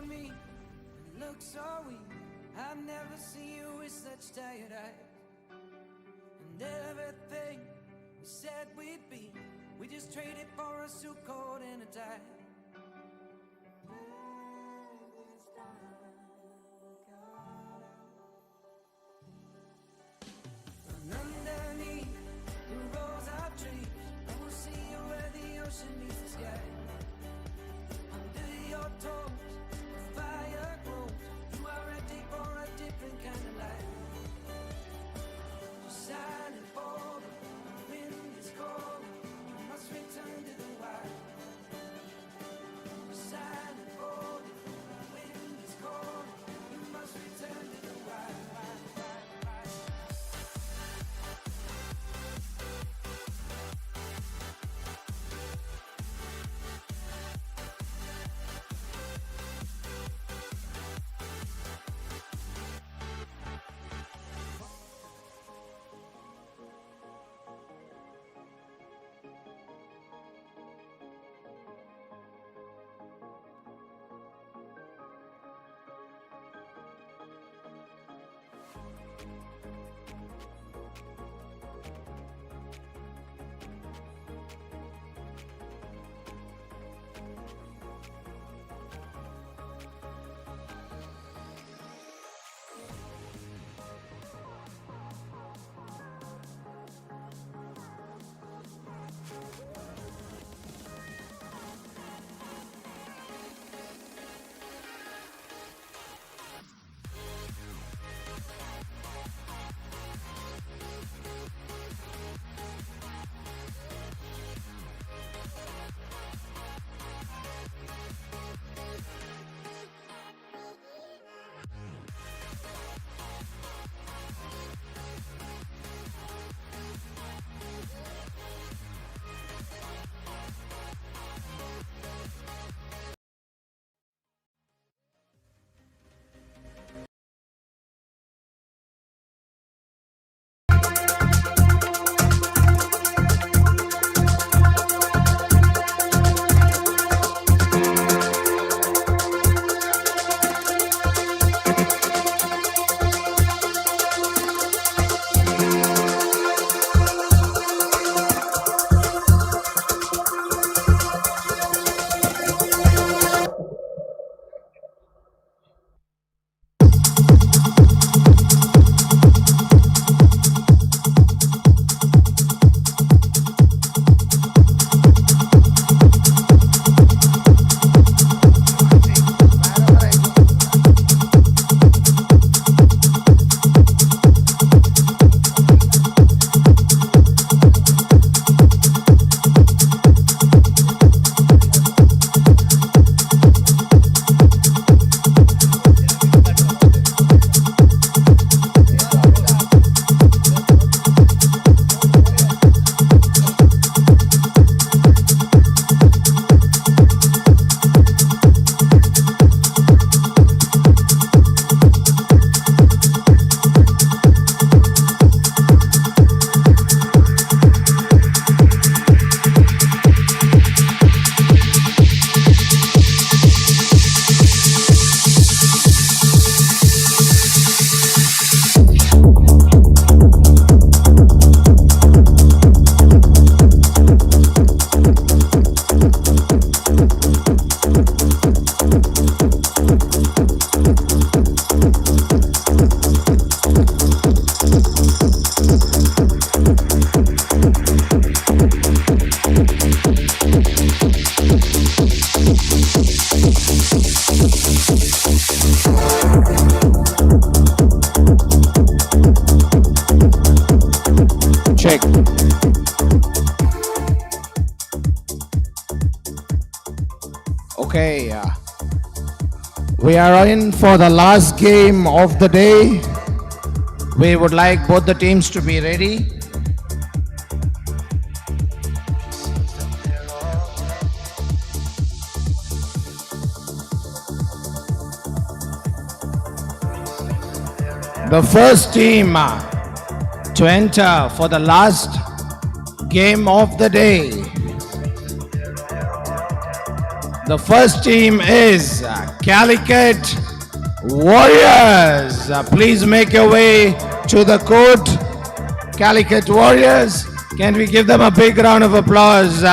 on me and look so weak. I've never seen you with such tired eyes. And everything we said we'd be, we just traded for a suit coat and a tie. And underneath the rows of trees, I will see you where the ocean meets the sky. Under your toes, the fire grows. You are ready for a different kind of life. You're shining for the wind is cold. You must return to the wild. You're shining for the wind is cold. You must return to the wild. Check. Okay, we are in for the last game of the day. We would like both the teams to be ready. The first team to enter for the last game of the day. The first team is Calicut Warriors. Please make your way to the court. Calicut Warriors, can we give them a big round of applause?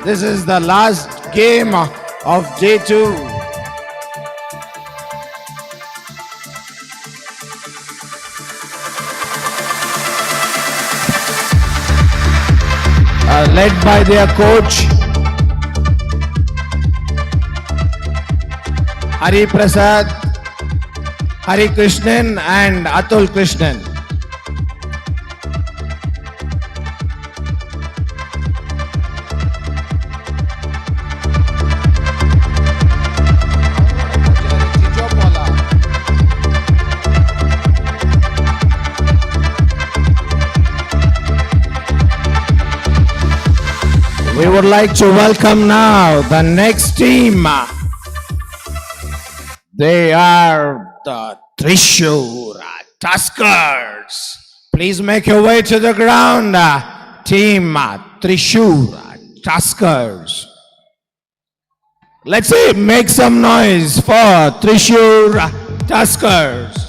This is the last game of day 2. Led by their coach Hari Prasad, Hari Krishnan and Atul Krishnan. We would like to welcome now the next team. They are the Thrissur Tuskers. Please make your way to the ground. Team Thrissur Tuskers. Let's see, make some noise for Thrissur Tuskers.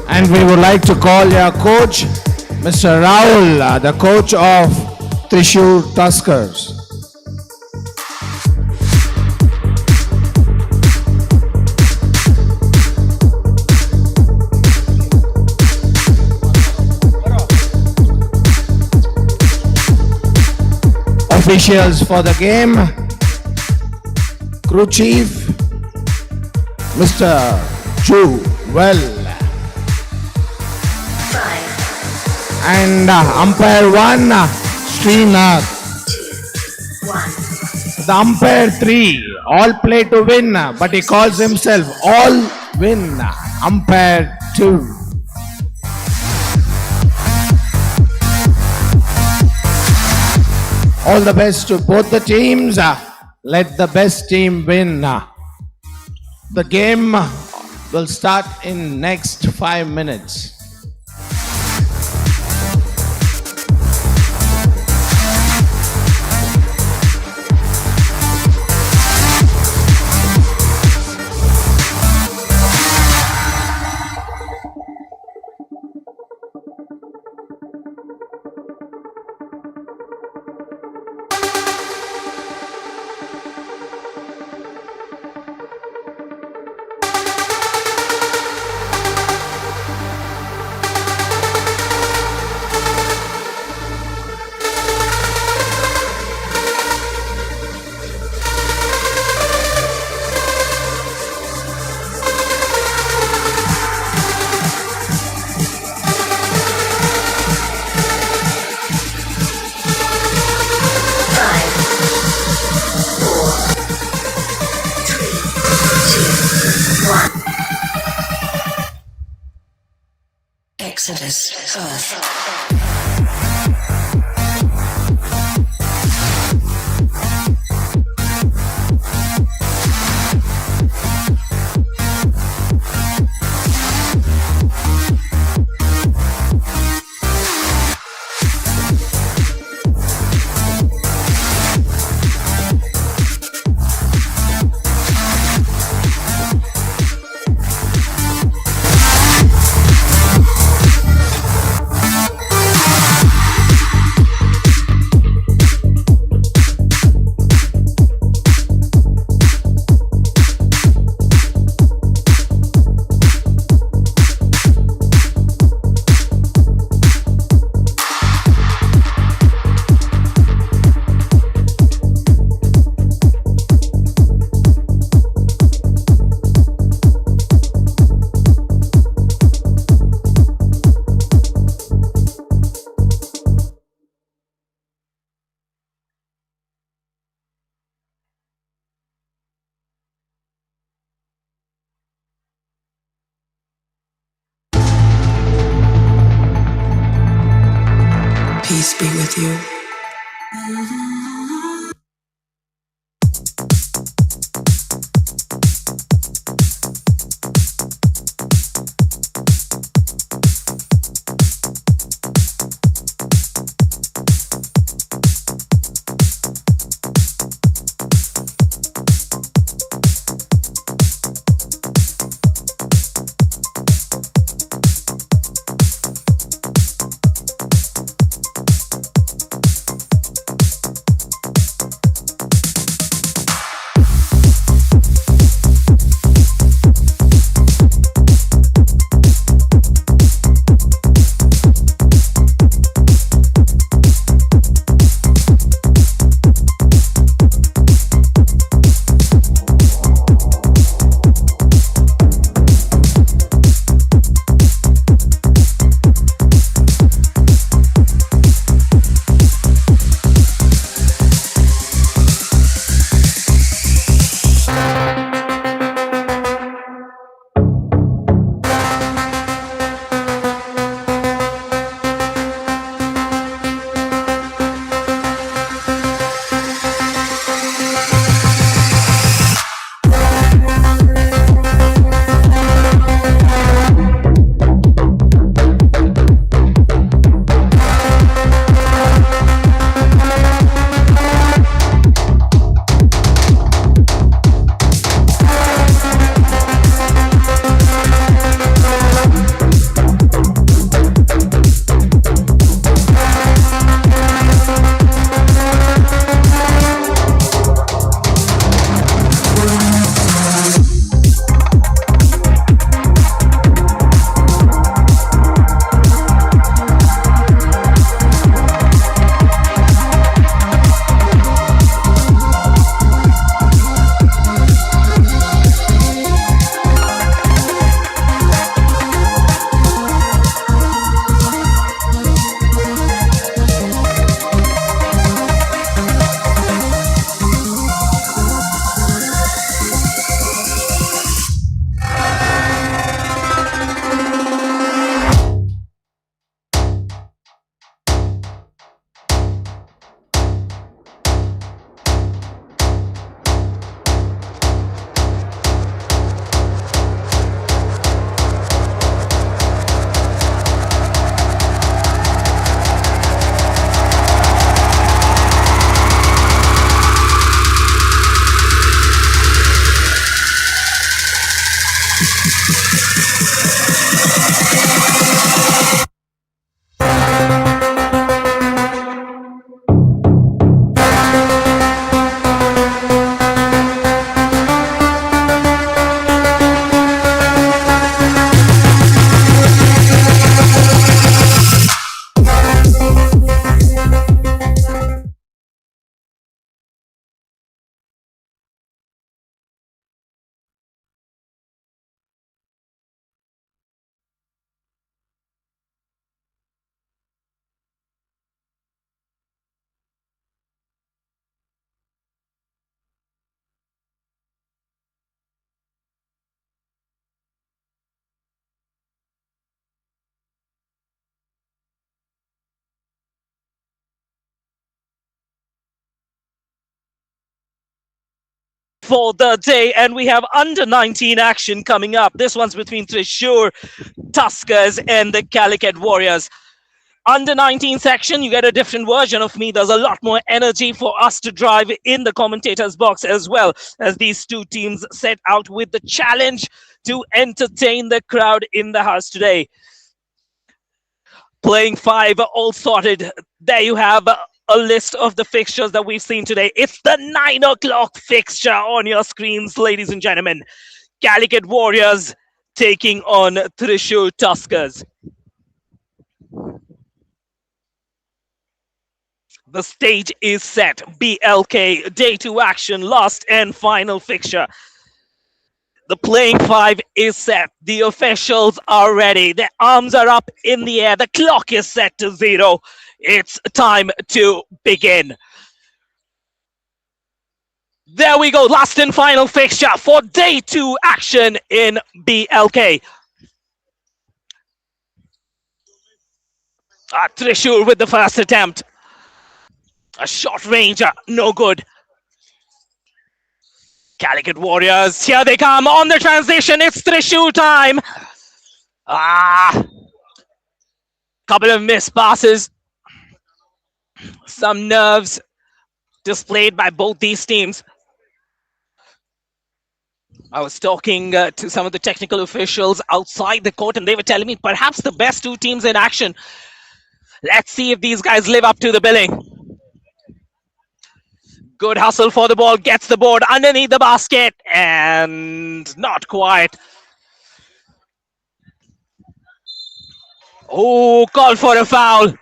And we would like to call your coach, Mr. Rahul, the coach of Thrissur Tuskers. Officials for the game, crew chief, Mr. Chu Well. And umpire 1, Srinath. 2, 1. The umpire 3, all play to win, but he calls himself all win. Umpire 2. All the best to both the teams. Let the best team win. The game will start in next 5 minutes. Exodus Earth. Peace be with you. for the day, and we have under 19 action coming up. This one's between Thrissur Tuskers and the Calicut Warriors. Under 19 section, you get a different version of me. There's a lot more energy for us to drive in the commentators box, as well as these two teams set out with the challenge to entertain the crowd in the house today. Playing five, all sorted. There you have a list of the fixtures that we've seen today. It's the 9 o'clock fixture on your screens, ladies and gentlemen. Calicut Warriors taking on Thrissur Tuskers. The stage is set. BLK, day 2 action, last and final fixture. The playing five is set. The officials are ready. Their arms are up in the air. The clock is set to 0. It's time to begin. There we go. Last and final fixture for day 2 action in BLK. Thrissur with the first attempt. A short range, no good. Calicut Warriors, here they come on the transition. It's Thrissur time. Couple of missed passes. Some nerves displayed by both these teams. I was talking to some of the technical officials outside the court, and they were telling me perhaps the best two teams in action. Let's see if these guys live up to the billing. Good hustle for the ball, gets the board underneath the basket, and not quite. Oh, call for a foul.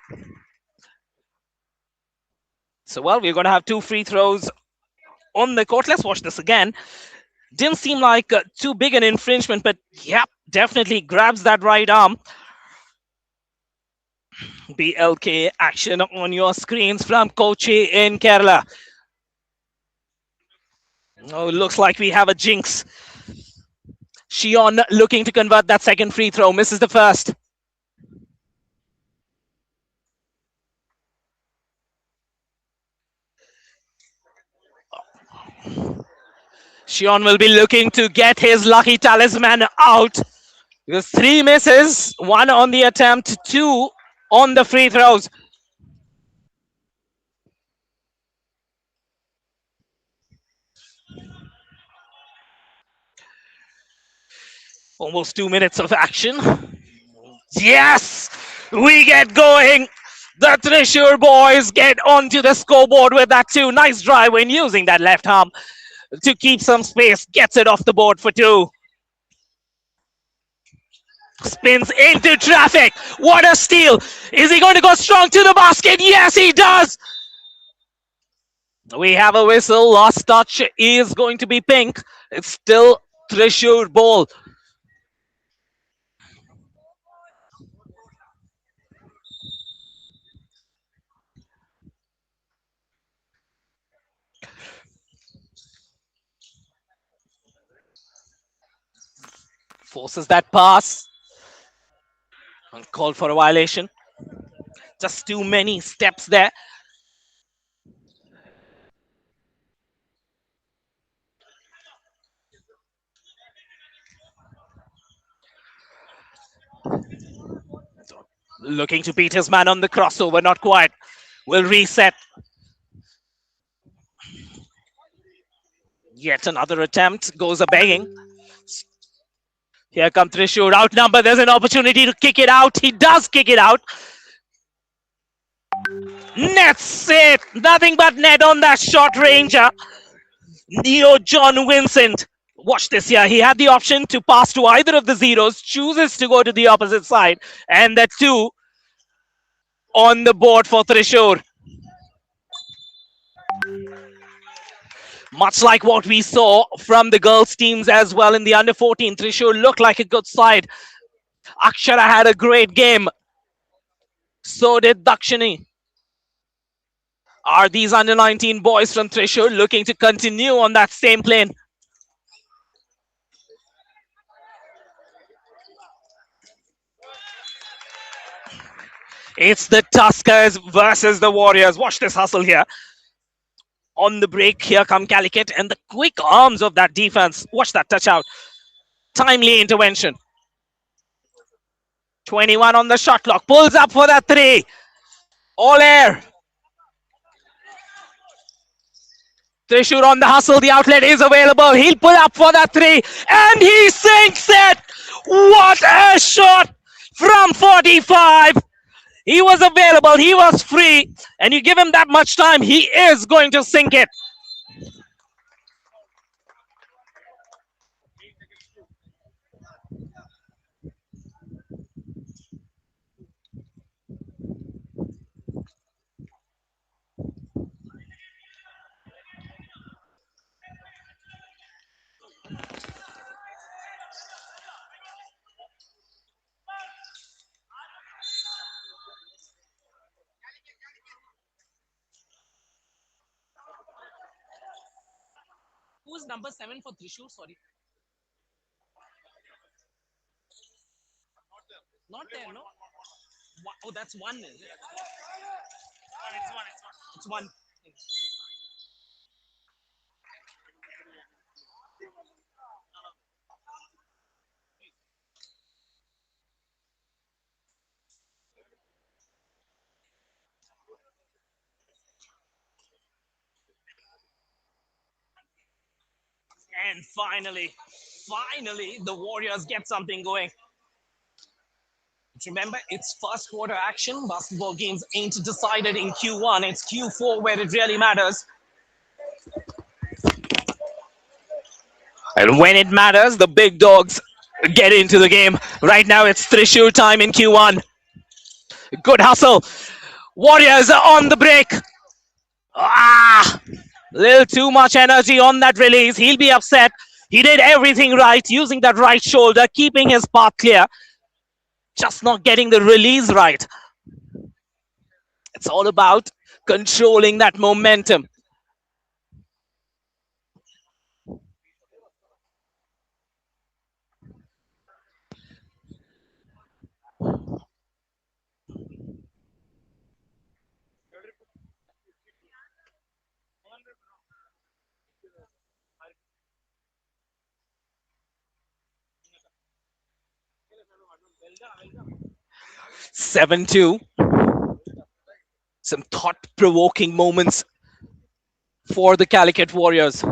So, well, we're going to have 2 free throws on the court. Let's watch this again. Didn't seem like too big an infringement, but yeah, definitely grabs that right arm. BLK action on your screens from Kochi in Kerala. Oh, looks like we have a jinx. Shion looking to convert that second free throw, misses the first. Shion will be looking to get his lucky talisman out. Because 3 misses, 1 on the attempt, 2 on the free throws. Almost 2 minutes of action. Yes! We get going! The Thrissur boys get onto the scoreboard with that 2. Nice drive when using that left arm to keep some space. Gets it off the board for 2. Spins into traffic. What a steal! Is he going to go strong to the basket? Yes, he does! We have a whistle. Last touch is going to be pink. It's still Thrissur ball. Forces that pass. Uncalled for a violation. Just too many steps there. Looking to beat his man on the crossover, not quite. Will reset. Yet another attempt, goes a begging. Here come Thrissur, outnumbered. There's an opportunity to kick it out. He does kick it out. Nets it. Nothing but net on that short ranger. Neo John Vincent. Watch this here. He had the option to pass to either of the zeros, chooses to go to the opposite side, and the 2 on the board for Thrissur. Much like what we saw from the girls' teams as well in the under-14, Thrissur looked like a good side. Akshara had a great game. So did Dakshini. Are these under-19 boys from Thrissur looking to continue on that same plane? It's the Tuskers versus the Warriors. Watch this hustle here. On the break, here come Calicut and the quick arms of that defense. Watch that touch out. Timely intervention. 21 on the shot clock. Pulls up for that three. All air. Thrissur on the hustle. The outlet is available. He'll pull up for that three. And he sinks it. What a shot from 45. He was available. He was free. And you give him that much time, he is going to sink it. Who's number 7 for Thrissur? Sorry. Not there, no? Oh, that's one. It's one. And finally, the Warriors get something going. Remember, it's first quarter action. Basketball games ain't decided in Q1. It's Q4 where it really matters. And when it matters, the big dogs get into the game. Right now, it's Thrissur time in Q1. Good hustle. Warriors are on the break. Little too much energy on that release. He'll be upset. He did everything right, using that right shoulder, keeping his path clear. Just not getting the release right. It's all about controlling that momentum. Seven two. Some thought-provoking moments for the Calicut Warriors.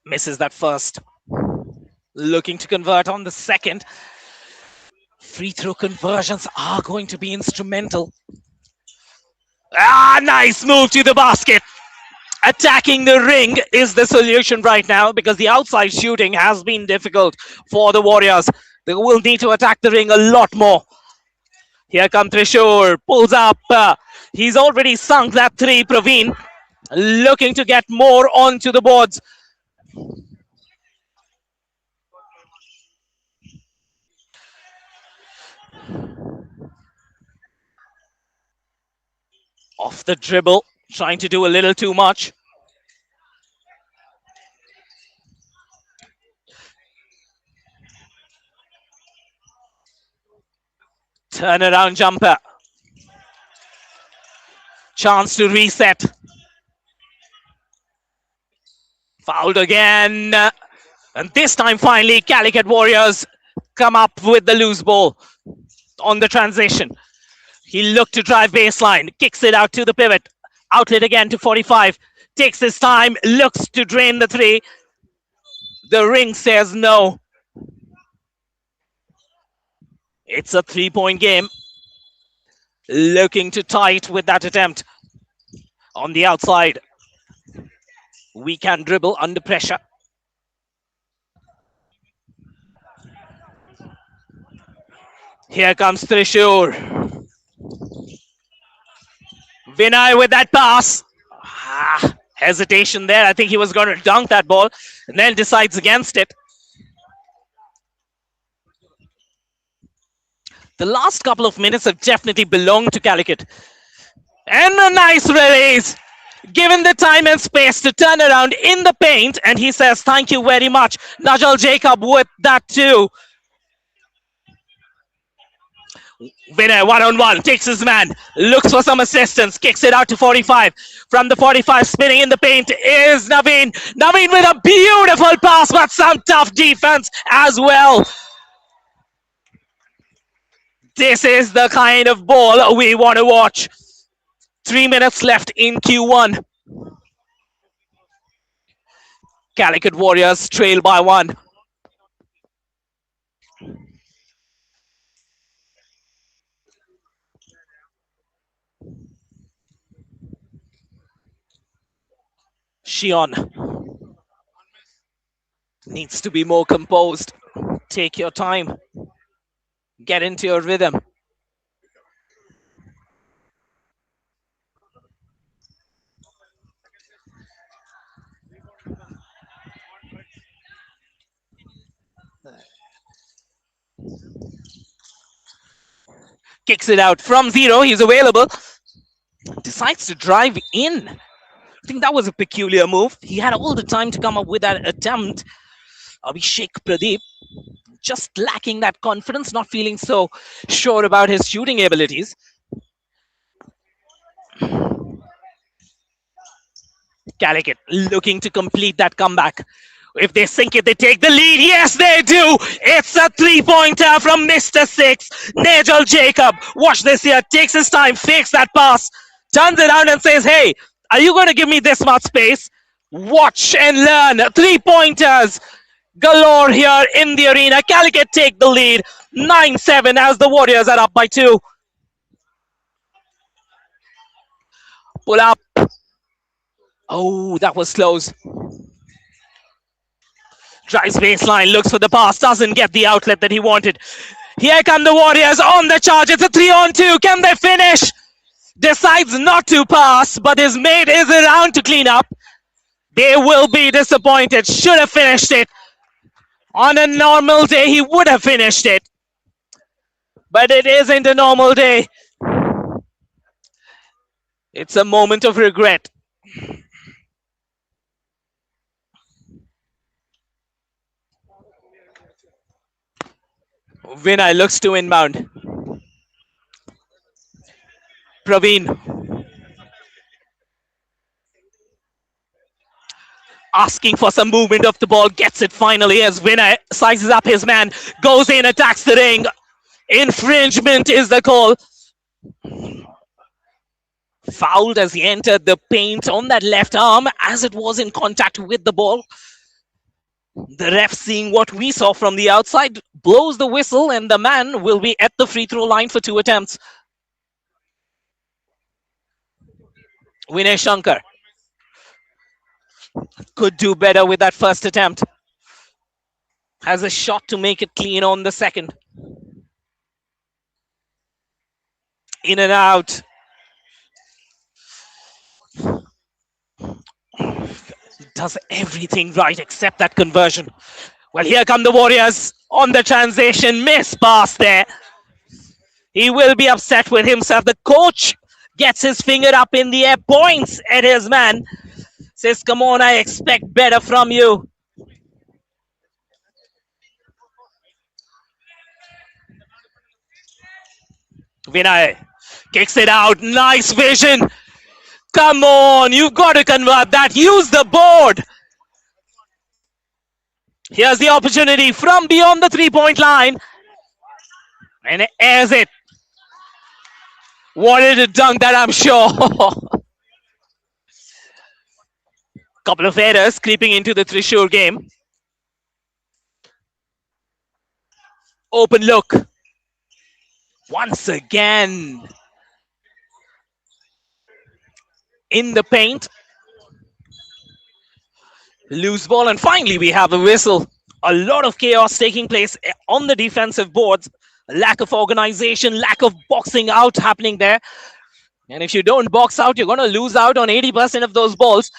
Misses that first. Looking to convert on the second. Free throw conversions are going to be instrumental. Nice move to the basket. Attacking the ring is the solution right now because the outside shooting has been difficult for the Warriors. They will need to attack the ring a lot more. Here comes Thrissur. Pulls up. He's already sunk that three, Praveen. Looking to get more onto the boards. Off the dribble, trying to do a little too much. Turnaround jumper. Chance to reset. Fouled again. And this time, finally, Calicut Warriors come up with the loose ball on the transition. He looked to drive baseline, kicks it out to the pivot. Outlet again to 45. Takes his time, looks to drain the three. The ring says no. It's a 3-point game. Looking to tie it with that attempt. On the outside. We can dribble under pressure. Here comes Thrissur. Vinay with that pass. Hesitation there. I think he was going to dunk that ball and then decides against it. The last couple of minutes have definitely belonged to Calicut. And a nice release. Given the time and space to turn around in the paint. And he says, thank you very much. Najal Jacob with that too. Vinay one-on-one, takes his man, looks for some assistance, kicks it out to 45. From the 45, spinning in the paint is Naveen. Naveen with a beautiful pass, but some tough defense as well. This is the kind of ball we want to watch. 3 minutes left in Q1. Calicut Warriors trail by 1. Shion needs to be more composed. Take your time. Get into your rhythm. Kicks it out from 0. He's available. Decides to drive in. I think that was a peculiar move. He had all the time to come up with that attempt. Abhishek Pradeep just lacking that confidence, not feeling so sure about his shooting abilities. Calicut looking to complete that comeback. If they sink it, they take the lead. Yes, they do. It's a 3-pointer from Mr. 6, Najal Jacob. Watch this here. Takes his time, fakes that pass, turns it around and says, hey, are you going to give me this much space? Watch and learn. 3-pointers galore here in the arena. Calicut take the lead. 9-7 as the Warriors are up by 2. Pull up. Oh, that was close. Drives baseline, looks for the pass, doesn't get the outlet that he wanted. Here come the Warriors on the charge. It's a 3-on-2. Can they finish? Decides not to pass, but his mate is around to clean up. They will be disappointed. Should have finished it. On a normal day, he would have finished it. But it isn't a normal day. It's a moment of regret. Vinay looks to inbound. Praveen asking for some movement of the ball, gets it finally as Vinay sizes up his man, goes in, attacks the ring. Infringement is the call. Fouled as he entered the paint on that left arm as it was in contact with the ball. The ref, seeing what we saw from the outside, blows the whistle and the man will be at the free throw line for 2 attempts. Vinay Shankar could do better with that first attempt. Has a shot to make it clean on the second. In and out. Does everything right except that conversion. Well, here come the Warriors on the transition. Miss pass there. He will be upset with himself. The coach gets his finger up in the air, points at his man. Says, come on, I expect better from you. Vinay kicks it out. Nice vision. Come on, you've got to convert that. Use the board. Here's the opportunity from beyond the 3-point line. And airs it. Wanted to dunk that, I'm sure. Couple of errors creeping into the Thrissur game. Open look. Once again. In the paint. Loose ball, and finally we have a whistle. A lot of chaos taking place on the defensive boards. Lack of organization, lack of boxing out happening there. And if you don't box out, you're going to lose out on 80% of those balls.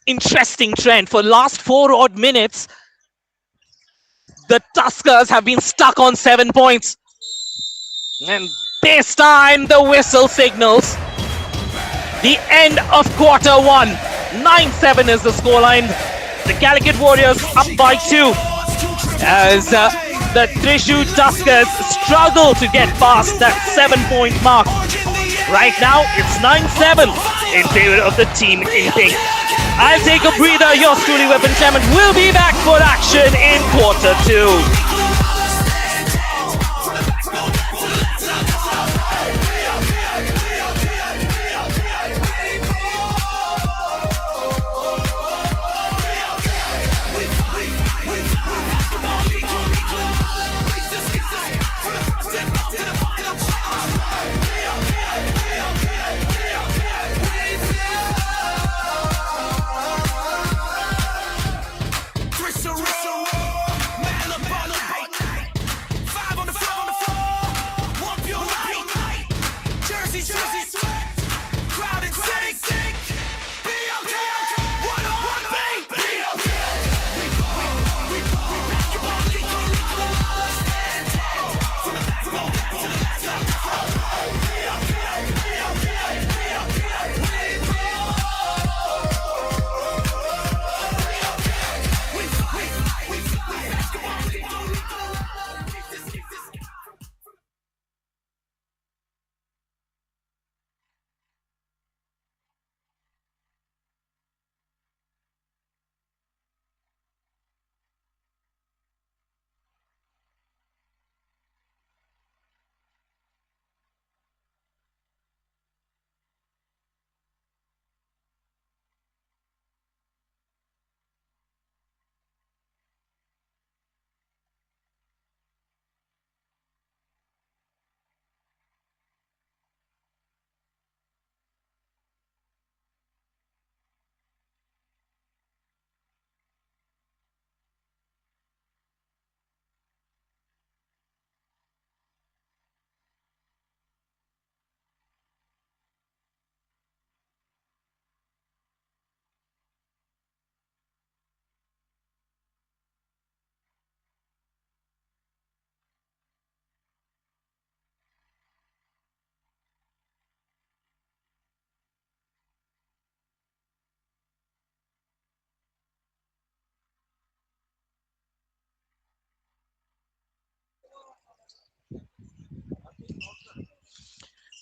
Interesting trend. For last 4 odd minutes, the Tuskers have been stuck on 7 points. And this time the whistle signals the end of quarter 1. 9-7 is the scoreline. The Calicut Warriors up by 2 as the Thrissur Tuskers struggle to get past that 7-point mark. Right now it's 9-7 in favor of the team in pink. I'll take a breather. Yours truly, Weapon Clement, will be back for action in quarter 2.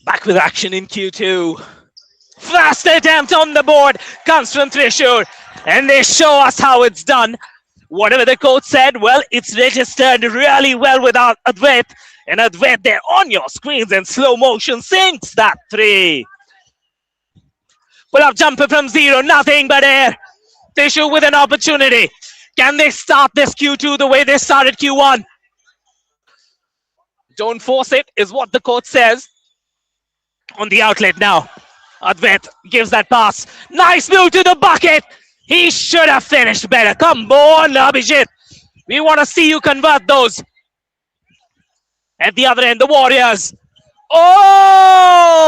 Back with action in Q2. First attempt on the board comes from Thrissur, and they show us how it's done. Whatever the coach said, well, it's registered really well with our Advait. And Advait there on your screens in slow motion sinks that 3. Pull up jumper from 0, nothing but air. Thrissur with an opportunity. Can they start this Q2 the way they started Q1? Don't force it, is what the coach says. On the outlet now. Advait gives that pass. Nice move to the bucket. He should have finished better. Come on, Abhijit. We want to see you convert those. At the other end, the Warriors. Oh!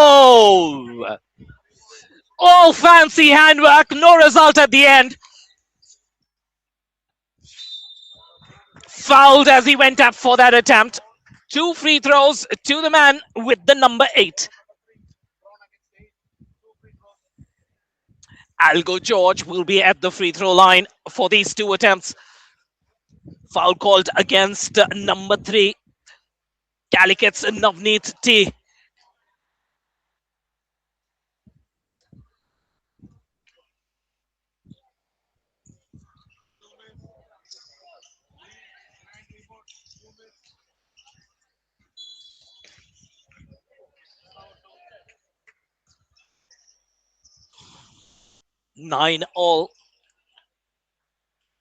All fancy handwork. No result at the end. Fouled as he went up for that attempt. 2 free throws to the man with the number 8. Algo George will be at the free throw line for these 2 attempts. Foul called against number 3. Calicut's Navneet T. Nine all.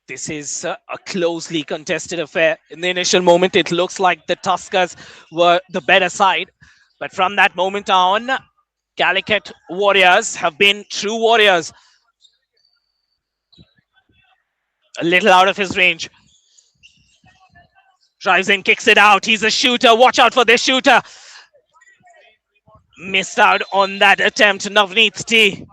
This is a closely contested affair. In the initial moment, it looks like the Tuskers were the better side. But from that moment on, Calicut Warriors have been true warriors. A little out of his range. Drives in, kicks it out. He's a shooter. Watch out for this shooter. Missed out on that attempt, Navneet T.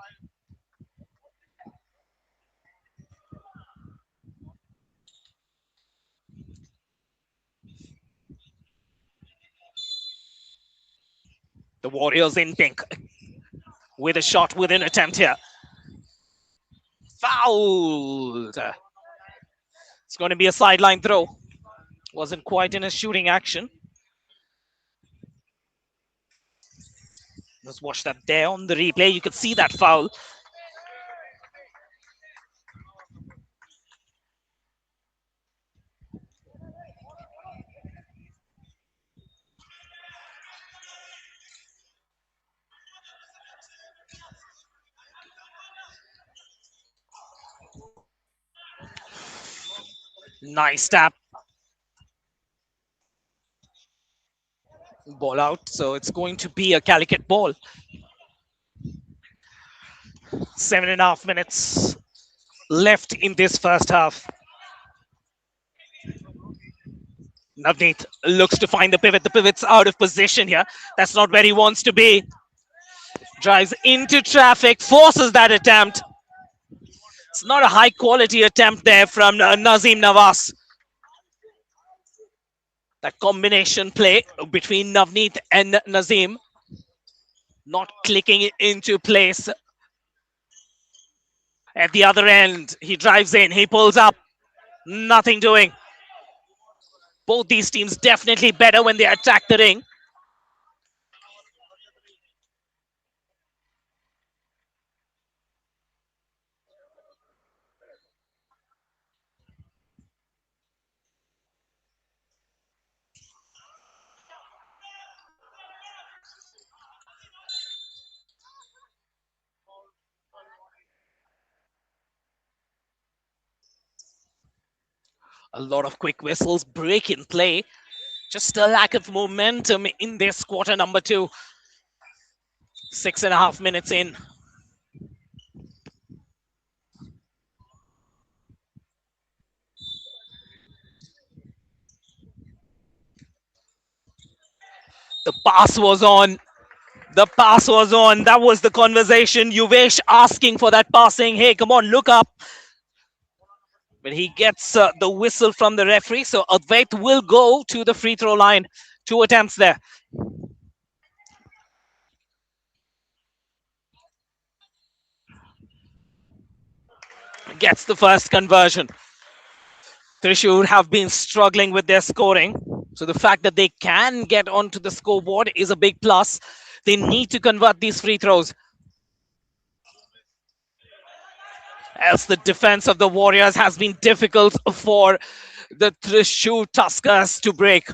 The Warriors in pink with a shot with an attempt here. Fouled. It's going to be a sideline throw. Wasn't quite in a shooting action. Let's watch that there on the replay. You could see that foul. Nice tap. Ball out. So it's going to be a Calicut ball. 7.5 minutes left in this first half. Navneet looks to find the pivot. The pivot's out of position here. That's not where he wants to be. Drives into traffic, forces that attempt. It's not a high quality attempt there from Nazim Nawaz. That combination play between Navneet and Nazim not clicking into place. At the other end, he drives in, he pulls up, nothing doing. Both these teams definitely better when they attack the ring. A lot of quick whistles, break in play. Just a lack of momentum in this quarter number 2. 6.5 minutes in. The pass was on. The pass was on. That was the conversation. Yuvesh asking for that passing. Hey, come on, look up. But he gets the whistle from the referee. So Advait will go to the free throw line. 2 attempts there. Gets the first conversion. Thrissur have been struggling with their scoring. So the fact that they can get onto the scoreboard is a big plus. They need to convert these free throws. Else the defense of the Warriors has been difficult for the Thrissur Tuskers to break.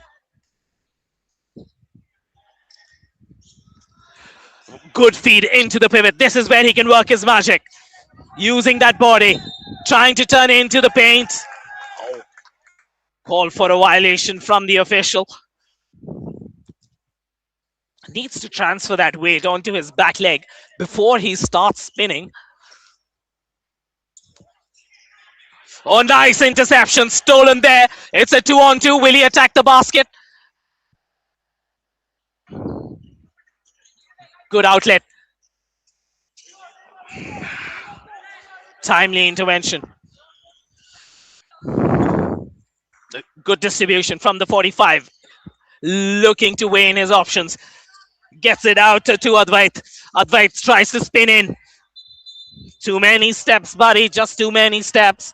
Good feed into the pivot. This is where he can work his magic. Using that body. Trying to turn into the paint. Oh. Call for a violation from the official. Needs to transfer that weight onto his back leg before he starts spinning. Oh, nice interception. Stolen there. It's a 2-on-2. Will he attack the basket? Good outlet. Timely intervention. Good distribution from the 45. Looking to weigh in his options. Gets it out to Advait. Advait tries to spin in. Too many steps, buddy. Just too many steps.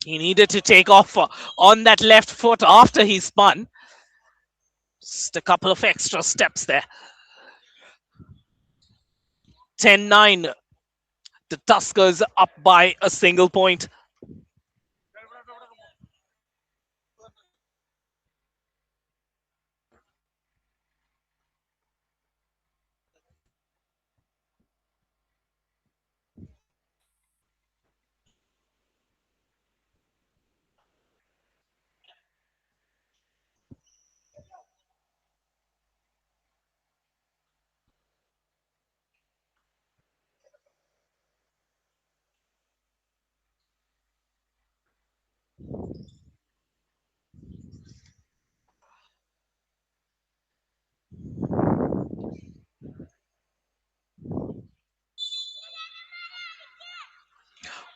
He needed to take off on that left foot after he spun. Just a couple of extra steps there. 10-9. The Tuskers up by a single point.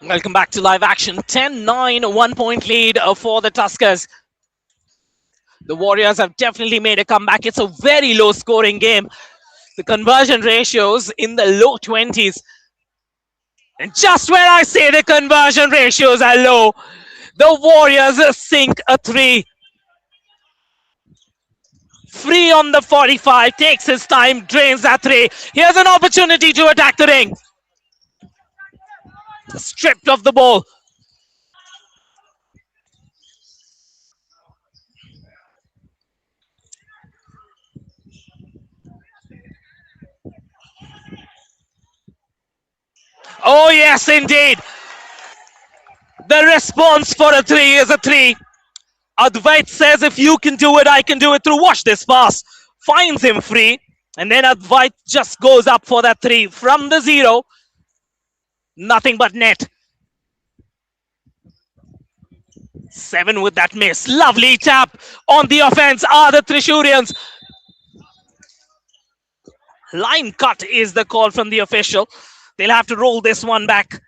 Welcome back to live action. 10-9, 1 point lead for the Tuskers. The Warriors have definitely made a comeback. It's a very low scoring game. The conversion ratios in the low 20s. And just when I say the conversion ratios are low, the Warriors sink a three. Free on the 45, takes his time, drains that three. Here's an opportunity to attack the ring. Stripped of the ball. Oh, yes, indeed. The response for a three is a three. Advait says, if you can do it, I can do it through. Watch this pass. Finds him free. And then Advait just goes up for that three from the zero. Nothing but net. 7 with that miss. Lovely tap on the offense are the Thrissurians. Line cut is the call from the official. They'll have to roll this one back.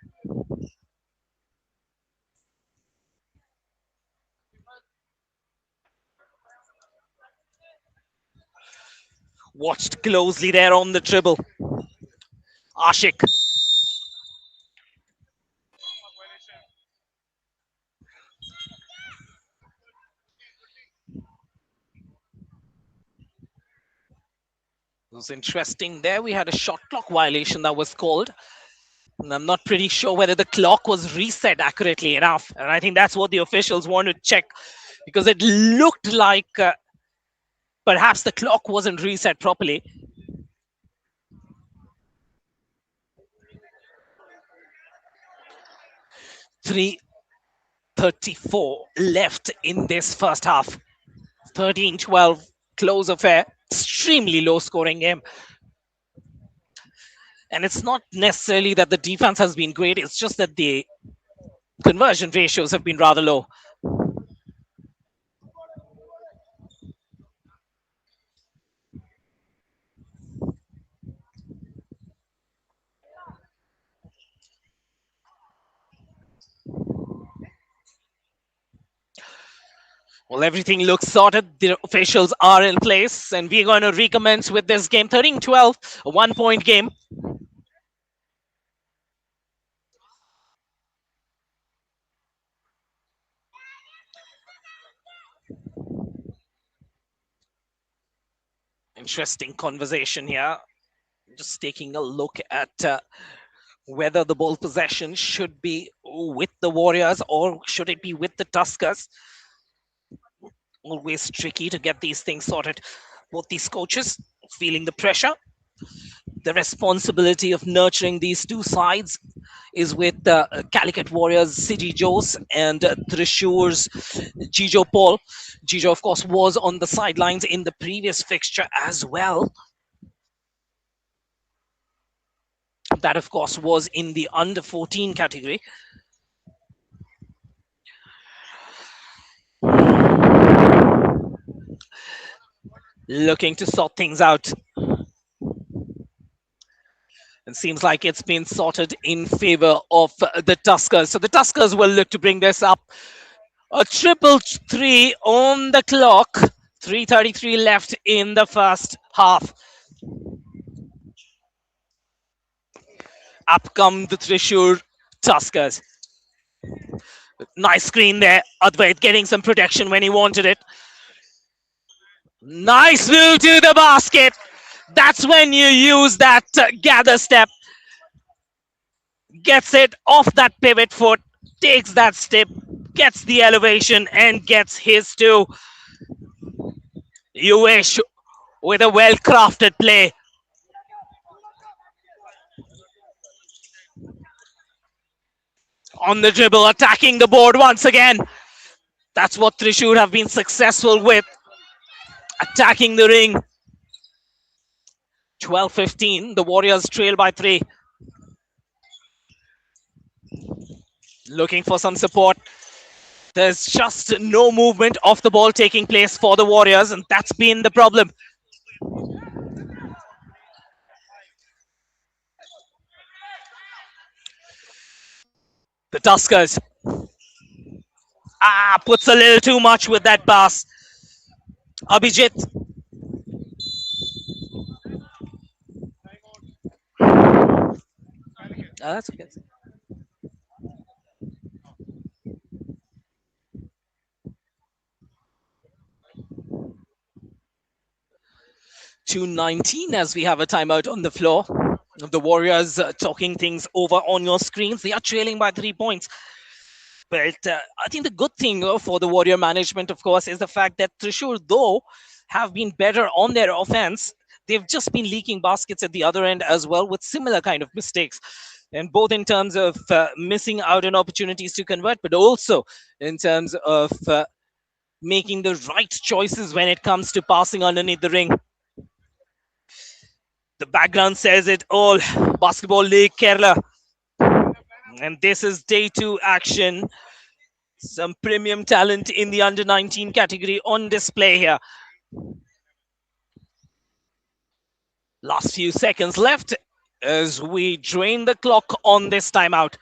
Watched closely there on the dribble. Ashik. It was interesting there. We had a shot clock violation that was called. And I'm not pretty sure whether the clock was reset accurately enough. And I think that's what the officials want to check, because it looked like perhaps the clock wasn't reset properly. .334 left in this first half. 13-12, close affair. Extremely low scoring game. And it's not necessarily that the defense has been great, it's just that the conversion ratios have been rather low. Well, everything looks sorted. The officials are in place, and we're going to recommence with this game. 13-12, a 1 point game. Interesting conversation here. Just taking a look at whether the ball possession should be with the Warriors or should it be with the Tuskers. Always tricky to get these things sorted. Both these coaches feeling the pressure. The responsibility of nurturing these two sides is with Calicut Warriors, Siji Jose, and Thrissur's Jijo Paul. Jijo, of course, was on the sidelines in the previous fixture as well. That, of course, was in the under 14 category. Looking to sort things out. It seems like it's been sorted in favor of the Tuskers. So the Tuskers will look to bring this up. A triple three on the clock. 3:33 left in the first half. Up come the Thrissur Tuskers. Nice screen there. Advait getting some protection when he wanted it. Nice move to the basket. That's when you use that gather step. Gets it off that pivot foot, takes that step, gets the elevation, and gets his two. You wish with a well-crafted play. On the dribble, attacking the board once again. That's what Thrissur have been successful with. Attacking the ring. 12-15, the Warriors trail by 3. Looking for some support. There's just no movement of the ball taking place for the Warriors, and that's been the problem. The Tuskers. Puts a little too much with that pass. Abhijit. That's okay. 2:19 as we have a timeout on the floor. The Warriors talking things over on your screens. They are trailing by 3 points. But I think the good thing for the Warrior management, of course, is the fact that Thrissur, though, have been better on their offense. They've just been leaking baskets at the other end as well with similar kind of mistakes. And both in terms of missing out on opportunities to convert, but also in terms of making the right choices when it comes to passing underneath the ring. The background says it all. Basketball League Kerala. And this is day 2 action. Some premium talent in the under 19 category on display here. Last few seconds left as we drain the clock on this timeout.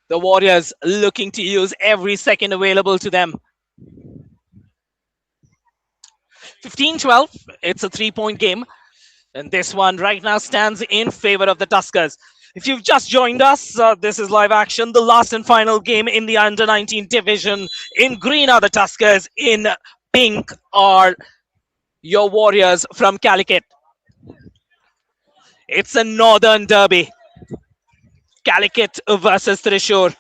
The Warriors looking to use every second available to them. 15-12. It's a 3-point game. And this one right now stands in favor of the Tuskers. If you've just joined us, this is live action. The last and final game in the under 19 division. In green are the Tuskers. In pink are your Warriors from Calicut. It's a northern derby. Calicut versus Thrissur.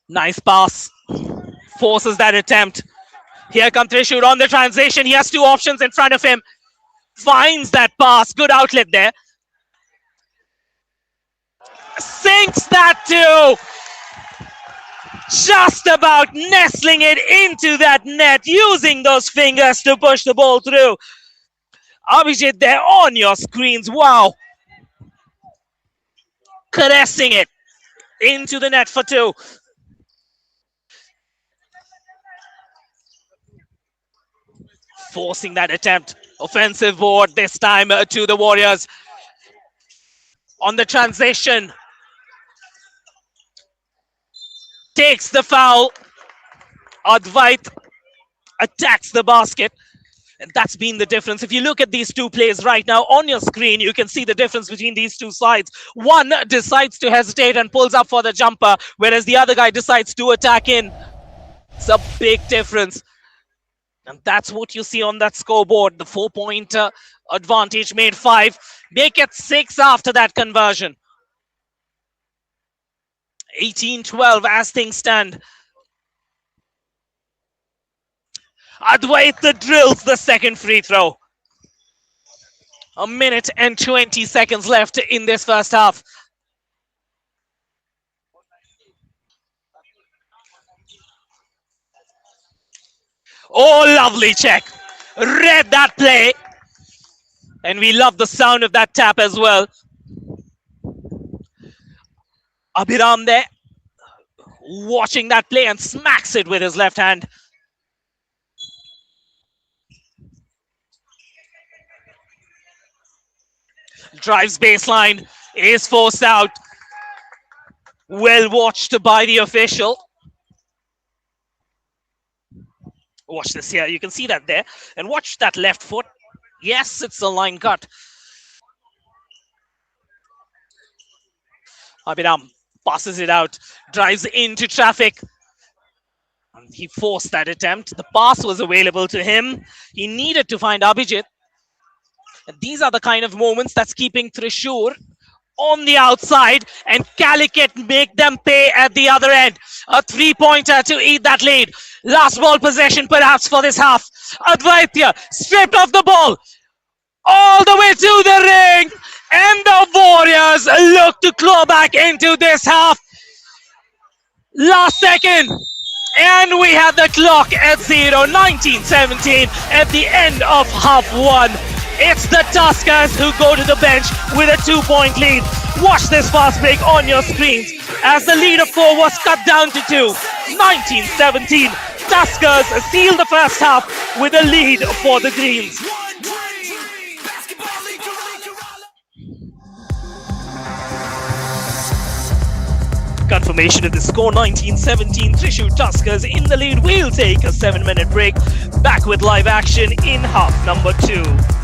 Nice pass. Forces that attempt. Here comes Thrissur on the transition. He has 2 options in front of him. Finds that pass. Good outlet there. Sinks that too. Just about nestling it into that net. Using those fingers to push the ball through. Abhijit there on your screens. Wow. Caressing it into the net for 2. Forcing that attempt. Offensive board this time to the Warriors. On the transition. Takes the foul. Advait attacks the basket. And that's been the difference. If you look at these 2 plays right now on your screen, you can see the difference between these 2 sides. One decides to hesitate and pulls up for the jumper, whereas the other guy decides to attack in. It's a big difference. And that's what you see on that scoreboard. The 4-point advantage made 5. Make it 6 after that conversion. 18-12 as things stand. Advaita drills the second free throw. 1 minute and 20 seconds left in this first half. Oh, lovely check. Read that play. And we love the sound of that tap as well. Abhiram there. Watching that play and smacks it with his left hand. Drives baseline. Is forced out. Well watched by the official. Watch this here. You can see that there. And watch that left foot. Yes, it's a line cut. Abhiram passes it out. Drives into traffic. And he forced that attempt. The pass was available to him. He needed to find Abhijit. And these are the kind of moments that's keeping Thrissur on the outside and Calicut make them pay at the other end. A 3-pointer to eat that lead. Last ball possession perhaps for this half. Advaita stripped off the ball all the way to the ring, and the Warriors look to claw back into this half. Last second, and we have the clock at 0. 19-17 at the end of half 1. It's the Tuskers who go to the bench with a 2-point lead. Watch this fast break on your screens as the lead of 4 was cut down to 2. 19-17. Tuskers seal the first half with a lead for the Greens. One dream, basketball league Confirmation of the score 19-17. Thrissur Tuskers in the lead. We'll take a 7-minute break. Back with live action in half number 2.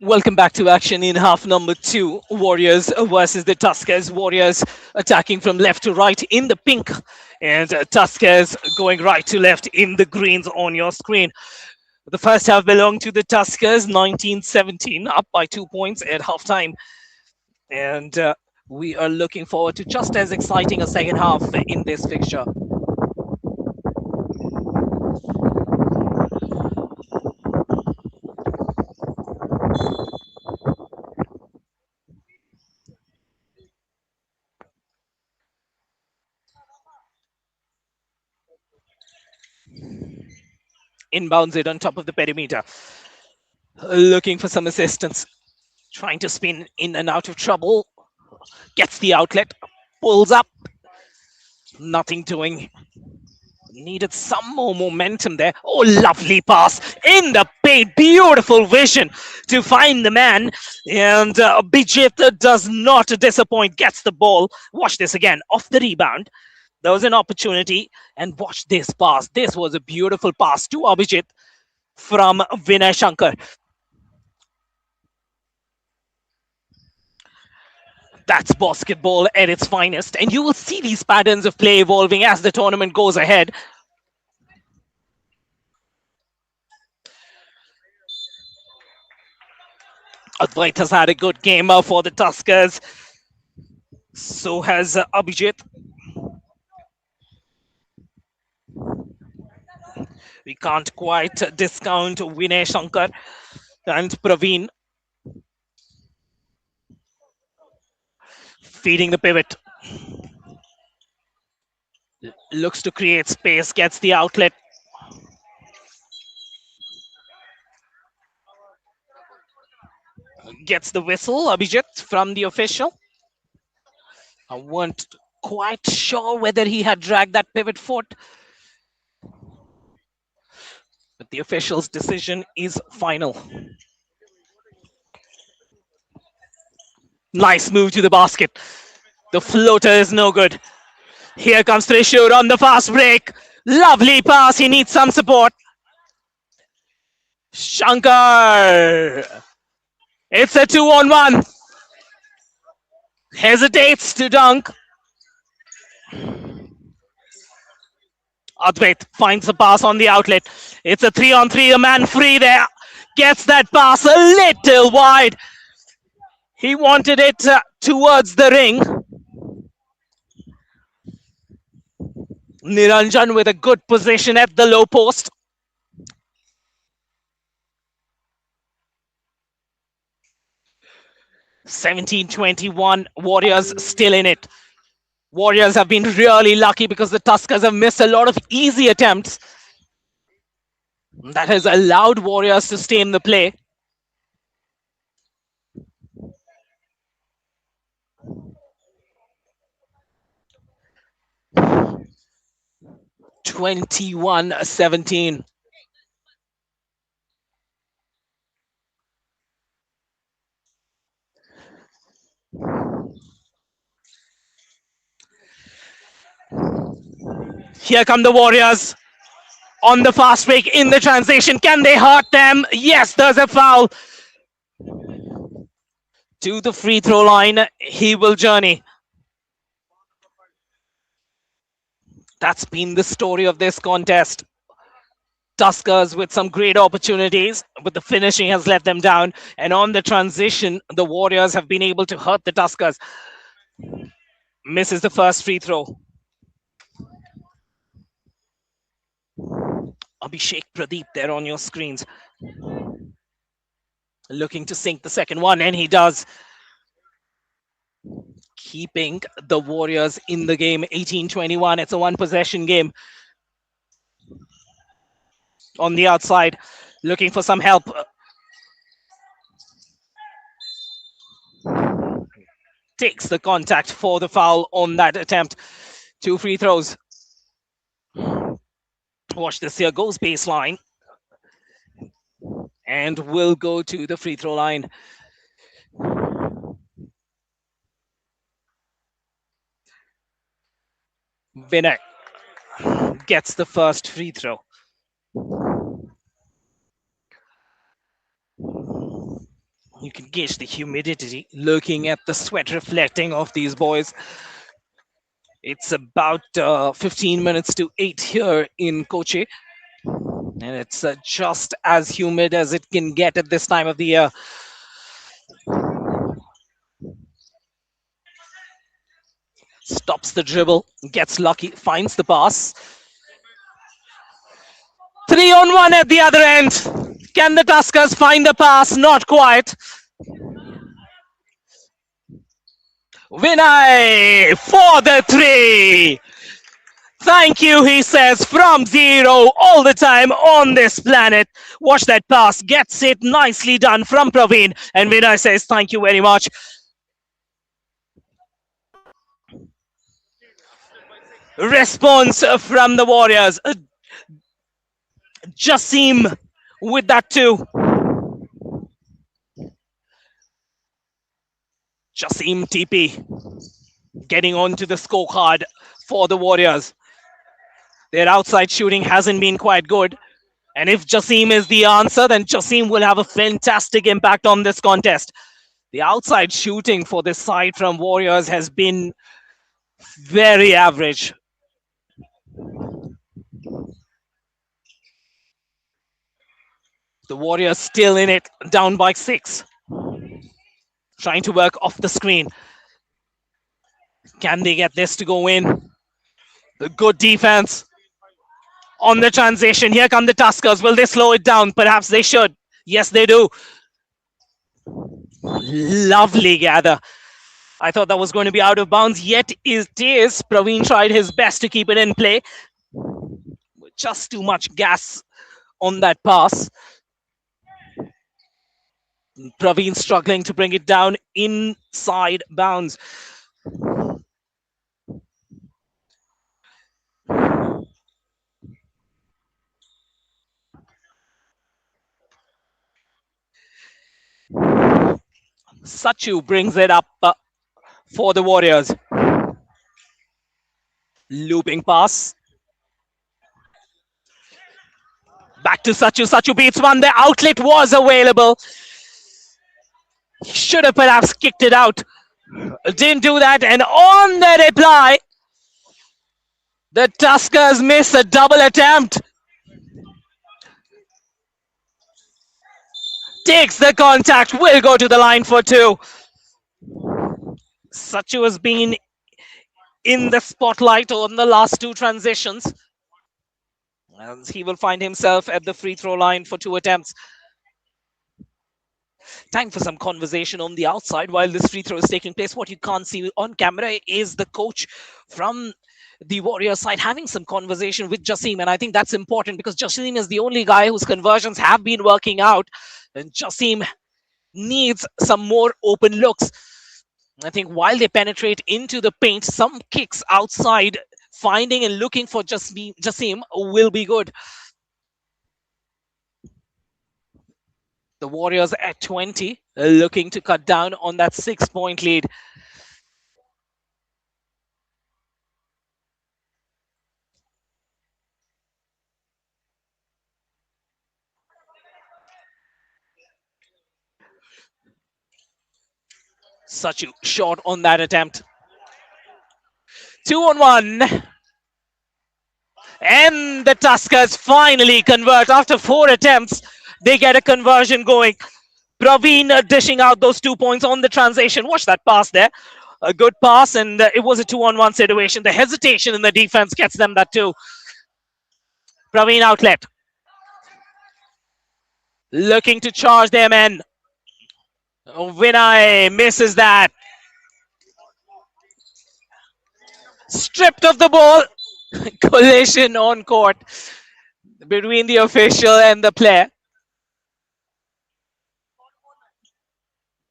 Welcome back to action in half number two. Warriors versus the Tuskers. Warriors attacking from left to right in the pink, and Tuskers going right to left in the greens on your screen. The first half belonged to the Tuskers, 19-17, up by 2 points at halftime. And we are looking forward to just as exciting a second half in this fixture. Inbounds it on top of the perimeter. Looking for some assistance. Trying to spin in and out of trouble. Gets the outlet. Pulls up. Nothing doing. Needed some more momentum there. Oh, lovely pass in the paint. Beautiful vision to find the man. And Bijit does not disappoint. Gets the ball. Watch this again. Off the rebound. There was an opportunity. And watch this pass. This was a beautiful pass to Abhijit from Vinay Shankar. That's basketball at its finest. And you will see these patterns of play evolving as the tournament goes ahead. Advait has had a good game for the Tuskers. So has Abhijit. We can't quite discount Vinay Shankar and Praveen. Feeding the pivot. Looks to create space, gets the outlet. Gets the whistle, Abhijit, from the official. I weren't quite sure whether he had dragged that pivot foot. But the official's decision is final. Nice move to the basket. The floater is no good. Here comes Thrissur on the fast break. Lovely pass. He needs some support. Shankar. It's a 2-on-1. Hesitates to dunk. Advait finds the pass on the outlet. It's a 3-on-3. A man free there. Gets that pass a little wide. He wanted it towards the ring. Niranjan with a good position at the low post. (17-21). Warriors still in it. Warriors have been really lucky because the Tuskers have missed a lot of easy attempts. That has allowed Warriors to stay in the play. (21-17). Here come the Warriors on the fast break in the transition. Can they hurt them? Yes, there's a foul. To the free throw line, he will journey. That's been the story of this contest. Tuskers with some great opportunities, but the finishing has let them down. And on the transition, the Warriors have been able to hurt the Tuskers. Misses the first free throw. Abhishek Pradeep there on your screens. Looking to sink the second one, and he does. Keeping the Warriors in the game, 18-21. It's a one-possession game. On the outside, looking for some help. Takes the contact for the foul on that attempt. 2 free throws. Watch this here, goes baseline. And will go to the free throw line. Vinay gets the first free throw. You can gauge the humidity looking at the sweat reflecting off these boys. It's about 15 minutes to 8 here in Kochi, and it's just as humid as it can get at this time of the year. Stops the dribble, gets lucky, finds the pass. 3-on-1 at the other end. Can the Tuskers find the pass? Not quite. Vinay for the 3. Thank you, he says, from 0 all the time on this planet. Watch that pass, gets it nicely done from Praveen. And Vinay says, thank you very much. Response from the Warriors. Jasim with that too. Jasim TP getting onto the scorecard for the Warriors. Their outside shooting hasn't been quite good. And if Jasim is the answer, then Jasim will have a fantastic impact on this contest. The outside shooting for this side from Warriors has been very average. The Warriors still in it, down by 6. Trying to work off the screen. Can they get this to go in? The good defense on the transition. Here come the Tuskers. Will they slow it down? Perhaps they should. Yes, they do. Lovely gather. I thought that was going to be out of bounds, yet it is. Praveen tried his best to keep it in play. Just too much gas on that pass. Praveen struggling to bring it down inside bounds. Sachu brings it up for the Warriors. Looping pass. Back to Sachu. Sachu beats one. The outlet was available. He should have perhaps kicked it out. Didn't do that. And on the reply, the Tuskers miss a double attempt. Takes the contact. Will go to the line for 2. Sachu has been in the spotlight on the last 2 transitions. And he will find himself at the free throw line for 2 attempts. Time for some conversation on the outside while this free throw is taking place. What you can't see on camera is the coach from the Warrior side having some conversation with Jasim. And I think that's important because Jasim is the only guy whose conversions have been working out. And Jasim needs some more open looks. I think while they penetrate into the paint, some kicks outside, finding and looking for Jasim will be good. The Warriors at 20, looking to cut down on that 6-point lead. Sachu short on that attempt. 2-on-1. And the Tuskers finally convert. After 4 attempts, they get a conversion going. Praveen dishing out those 2 points on the transition. Watch that pass there. A good pass, and it was a 2-on-1 situation. The hesitation in the defense gets them that too. Praveen outlet. Looking to charge their men. Vinay misses that. Stripped of the ball. Collision on court between the official and the player.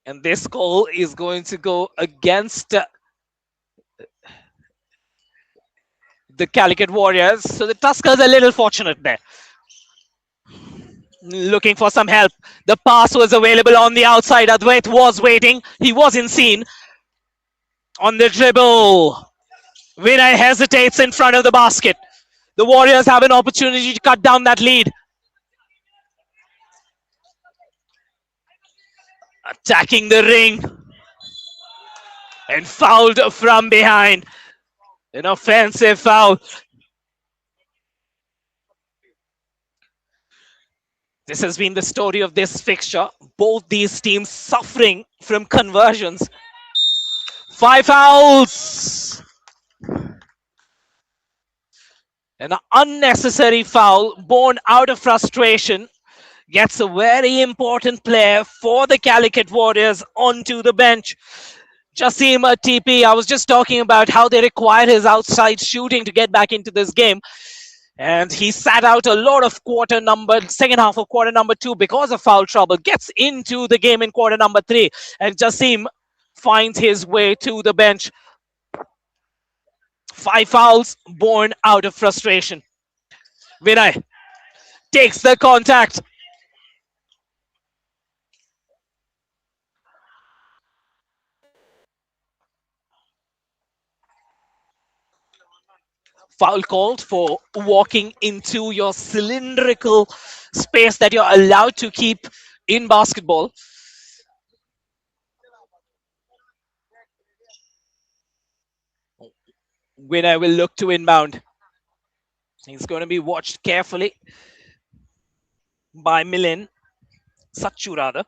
And this goal is going to go against the Calicut Warriors. So the Tuskers are a little fortunate there. Looking for some help. The pass was available on the outside. Advait was waiting. He wasn't seen. On the dribble. Vinay hesitates in front of the basket. The Warriors have an opportunity to cut down that lead. attacking the ring and fouled from behind. An offensive foul. This has been the story of this fixture. Both these teams suffering from conversions. 5 fouls. An unnecessary foul born out of frustration gets a very important player for the Calicut Warriors onto the bench. Jasim TP, I was just talking about how they require his outside shooting to get back into this game. And he sat out a lot of second half of quarter number 2 because of foul trouble. Gets into the game in quarter number 3. And Jasim finds his way to the bench. 5 fouls born out of frustration. Vinay takes the contact. Foul called for walking into your cylindrical space that you're allowed to keep in basketball. Winner will look to inbound. He's going to be watched carefully by Milin. Sachu rather.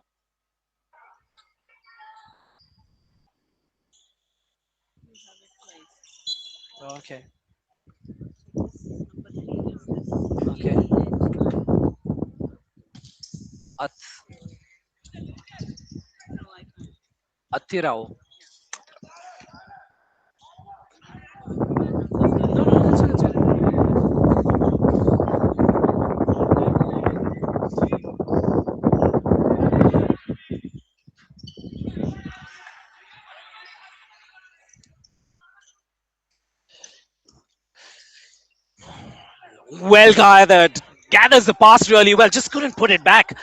Okay. Okay. Atirao. No, that's okay. Well gathered. Gathers the pass really well. Just couldn't put it back.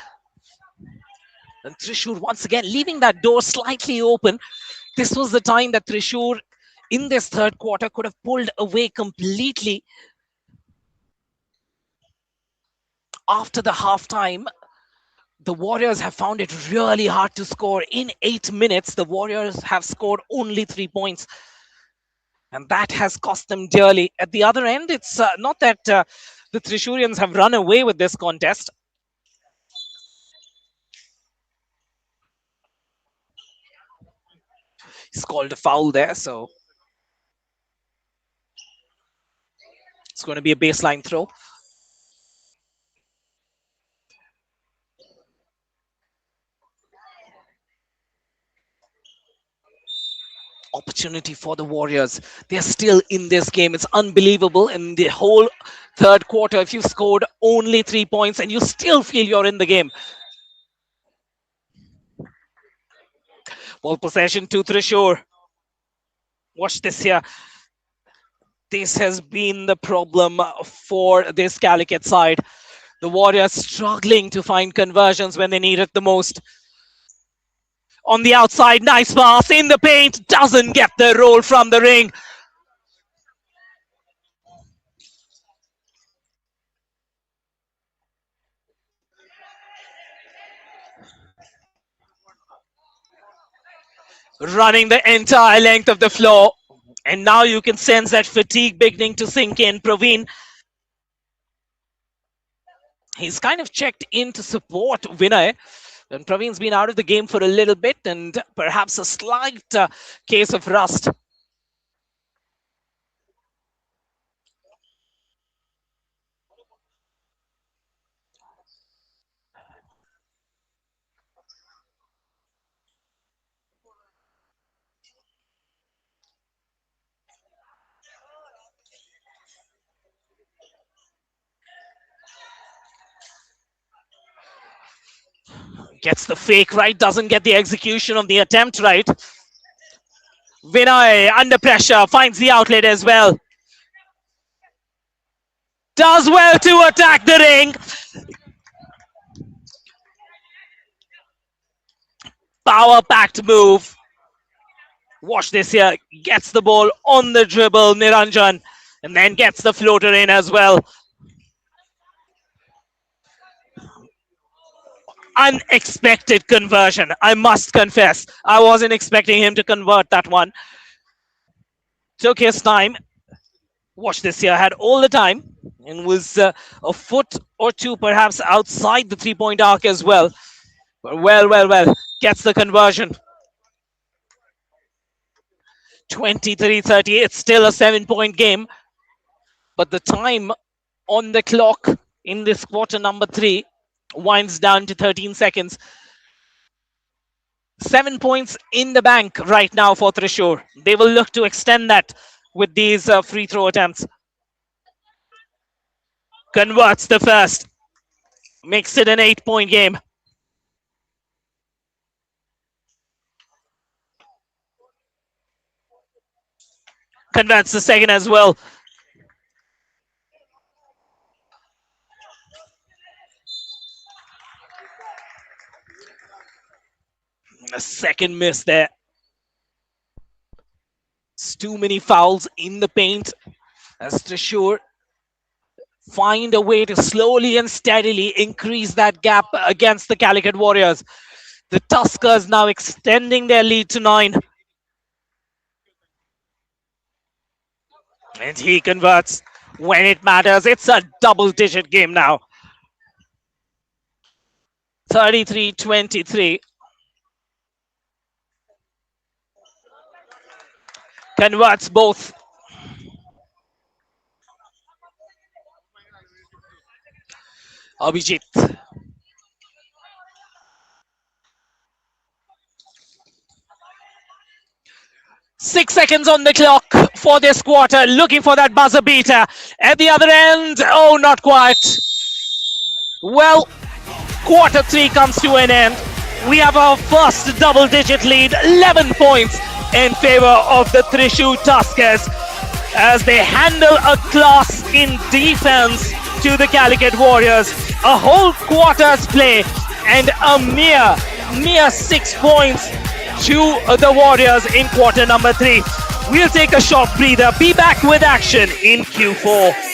And Thrissur once again leaving that door slightly open. This was the time that Thrissur in this third quarter could have pulled away completely. After the halftime, the Warriors have found it really hard to score. In 8 minutes, the Warriors have scored only 3 points. And that has cost them dearly. At the other end, it's not that the Thrissurians have run away with this contest. He's called a foul there, so it's going to be a baseline throw. Opportunity for the Warriors. They're still in this game. It's unbelievable. In the whole third quarter, if you scored only 3 points and you still feel you're in the game. Ball possession to Thrissur. Watch this here. This has been the problem for this Calicut side. The Warriors struggling to find conversions when they need it the most. On the outside, nice pass in the paint. Doesn't get the roll from the ring. Running the entire length of the floor. And now you can sense that fatigue beginning to sink in. Praveen, he's kind of checked in to support Vinay. And Praveen's been out of the game for a little bit and perhaps a slight case of rust. Gets the fake right, doesn't get the execution of the attempt right. Vinay under pressure, finds the outlet as well. Does well to attack the ring. Power-packed move. Watch this here. Gets the ball on the dribble, Niranjan, and then gets the floater in as well. Unexpected conversion, I must confess. I wasn't expecting him to convert that one. Took his time. Watch this here, had all the time and was a foot or two perhaps outside the 3-point arc as well. But well, gets the conversion. 23-30. It's still a 7-point game, but the time on the clock in this quarter number 3 winds down to 13 seconds. 7 points in the bank right now for Thrissur. They will look to extend that with these free throw attempts. Converts the first. Makes it an 8-point game. Converts the second as well. A second miss there. It's too many fouls in the paint as Thrissur find a way to slowly and steadily increase that gap against the Calicut Warriors. The Tuskers now extending their lead to 9. And he converts when it matters. It's a double-digit game now. 33-23. Converts both. Abhijit. Six seconds on the clock for this quarter. Looking for that buzzer beater. At the other end, oh, not quite. Well, quarter 3 comes to an end. We have our first double-digit lead, 11 points in favor of the Thrissur Tuskers as they handle a class in defense to the Calicut Warriors. A whole quarter's play and a mere 6 points to the Warriors in quarter number 3. We'll take a short breather, be back with action in Q4.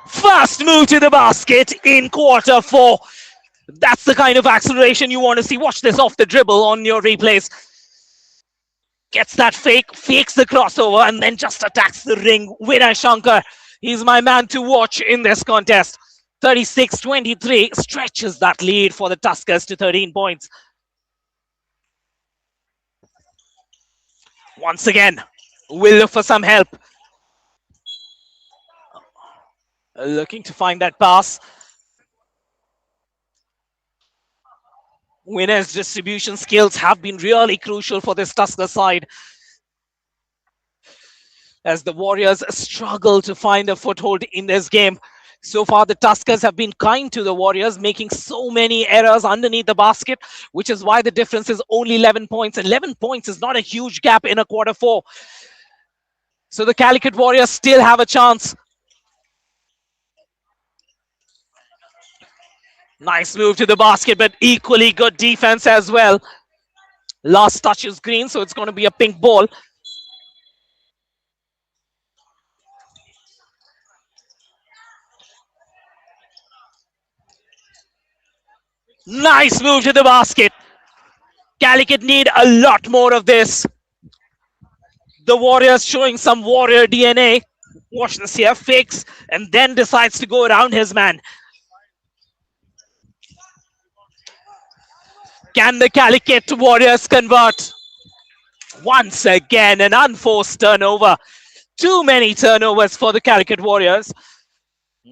Fast move to the basket in quarter 4. That's the kind of acceleration you want to see. Watch this off the dribble on your replays. Gets that fake, fakes the crossover, and then just attacks the ring. Vinay Shankar, he's my man to watch in this contest. 36-23 stretches that lead for the Tuskers to 13 points. Once again, we'll look for some help. Looking to find that pass. Winner's distribution skills have been really crucial for this Tusker side as the Warriors struggle to find a foothold in this game. So far, the Tuskers have been kind to the Warriors, making so many errors underneath the basket, which is why the difference is only 11 points. 11 points is not a huge gap in a quarter four. So the Calicut Warriors still have a chance. Nice move to the basket, but equally good defense as well. Last touch is green, so it's going to be a pink ball. Nice move to the basket. Calicut need a lot more of this. The Warriors showing some Warrior DNA. Watch this here, fakes, and then decides to go around his man. Can the Calicut Warriors convert? Once again, an unforced turnover. Too many turnovers for the Calicut Warriors.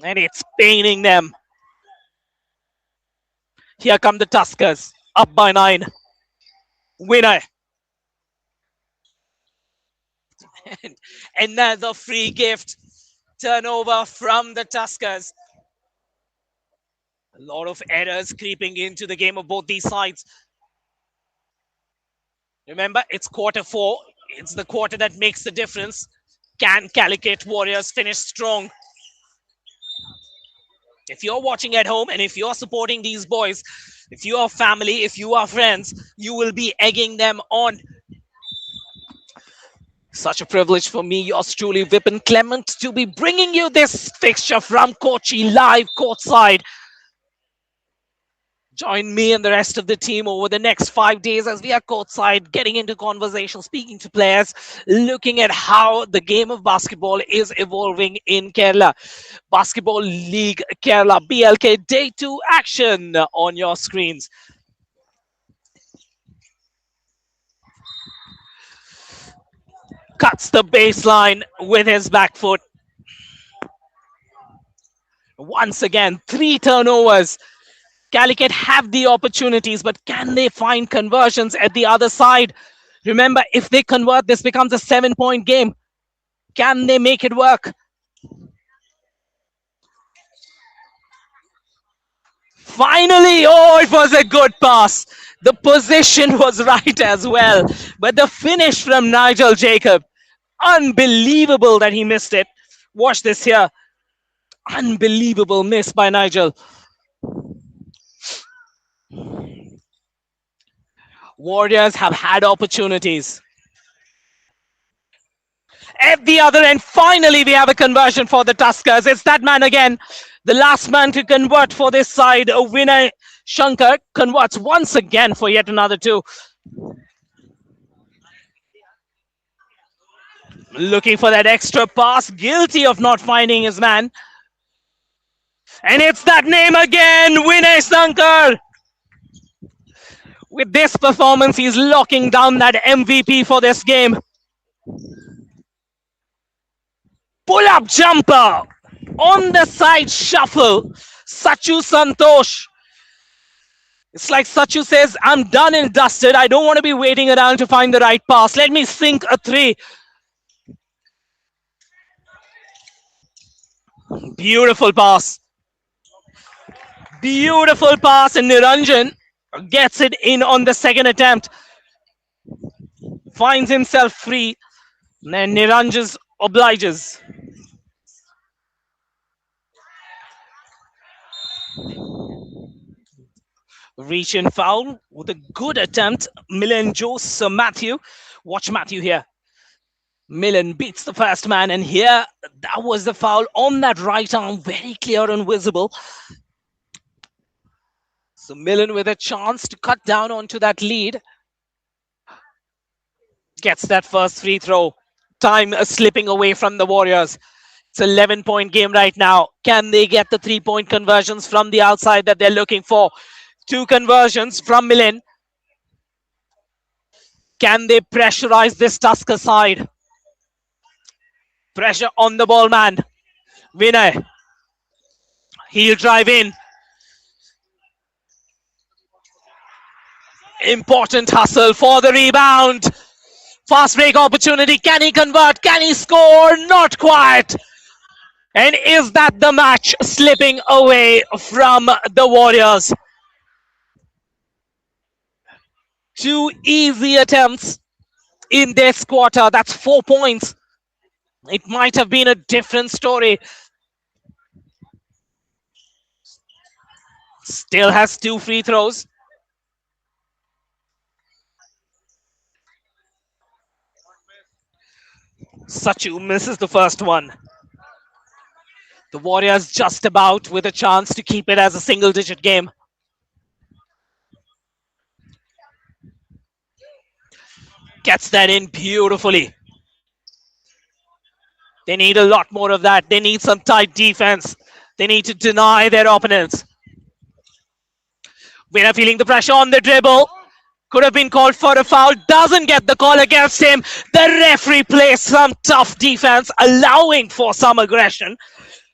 And it's paining them. Here come the Tuskers, up by 9. Winner. And another free gift. Turnover from the Tuskers. A lot of errors creeping into the game of both these sides. Remember, it's quarter four. It's the quarter that makes the difference. Can Calicut Warriors finish strong? If you're watching at home and if you're supporting these boys, if you are family, if you are friends, you will be egging them on. Such a privilege for me, yours truly, Vipin Clement, to be bringing you this fixture from Kochi live courtside. Join me and the rest of the team over the next 5 days as we are courtside, getting into conversation, speaking to players, looking at how the game of basketball is evolving in Kerala. Basketball League Kerala, BLK Day 2 action on your screens. Cuts the baseline with his back foot. Once again, 3 turnovers. Calicut have the opportunities, but can they find conversions at the other side? Remember, if they convert, this becomes a 7-point game. Can they make it work? Finally, oh, it was a good pass. The position was right as well, but the finish from Nigel Jacob, unbelievable that he missed it. Watch this here. Unbelievable miss by Nigel. Warriors have had opportunities. At the other end, finally we have a conversion for the Tuskers. It's that man again, the last man to convert for this side. A winner, Shankar, converts once again for yet another 2. Looking for that extra pass, guilty of not finding his man. And it's that name again, Vinay Shankar. With this performance, he's locking down that MVP for this game. Pull-up jumper on the side shuffle. Sachu Santosh. It's like Sachu says, I'm done and dusted. I don't want to be waiting around to find the right pass. Let me sink a 3. Beautiful pass. Beautiful pass, and Niranjan gets it in on the second attempt. Finds himself free. And Niranjan obliges. Reach in foul with a good attempt. Milan Jose Matthew. Watch Matthew here. Milan beats the first man, and here that was the foul on that right arm, very clear and visible. So Milan with a chance to cut down onto that lead. Gets that first free throw. Time slipping away from the Warriors. It's an 11-point game right now. Can they get the 3-point conversions from the outside that they're looking for? 2 conversions from Milan. Can they pressurize this Tusker side? Pressure on the ball man. Vinay. He'll drive in. Important hustle for the rebound. Fast break opportunity. Can he convert? Can he score? Not quite. And is that the match slipping away from the Warriors? Two easy attempts in this quarter. That's 4 points. It might have been a different story. Still has two free throws. Sachu misses the first one. The Warriors just about with a chance to keep it as a single digit game. Gets that in beautifully. They need a lot more of that. They need some tight defense. They need to deny their opponents. Winner feeling the pressure on the dribble. Could have been called for a foul. Doesn't get the call against him. The referee plays some tough defense, allowing for some aggression.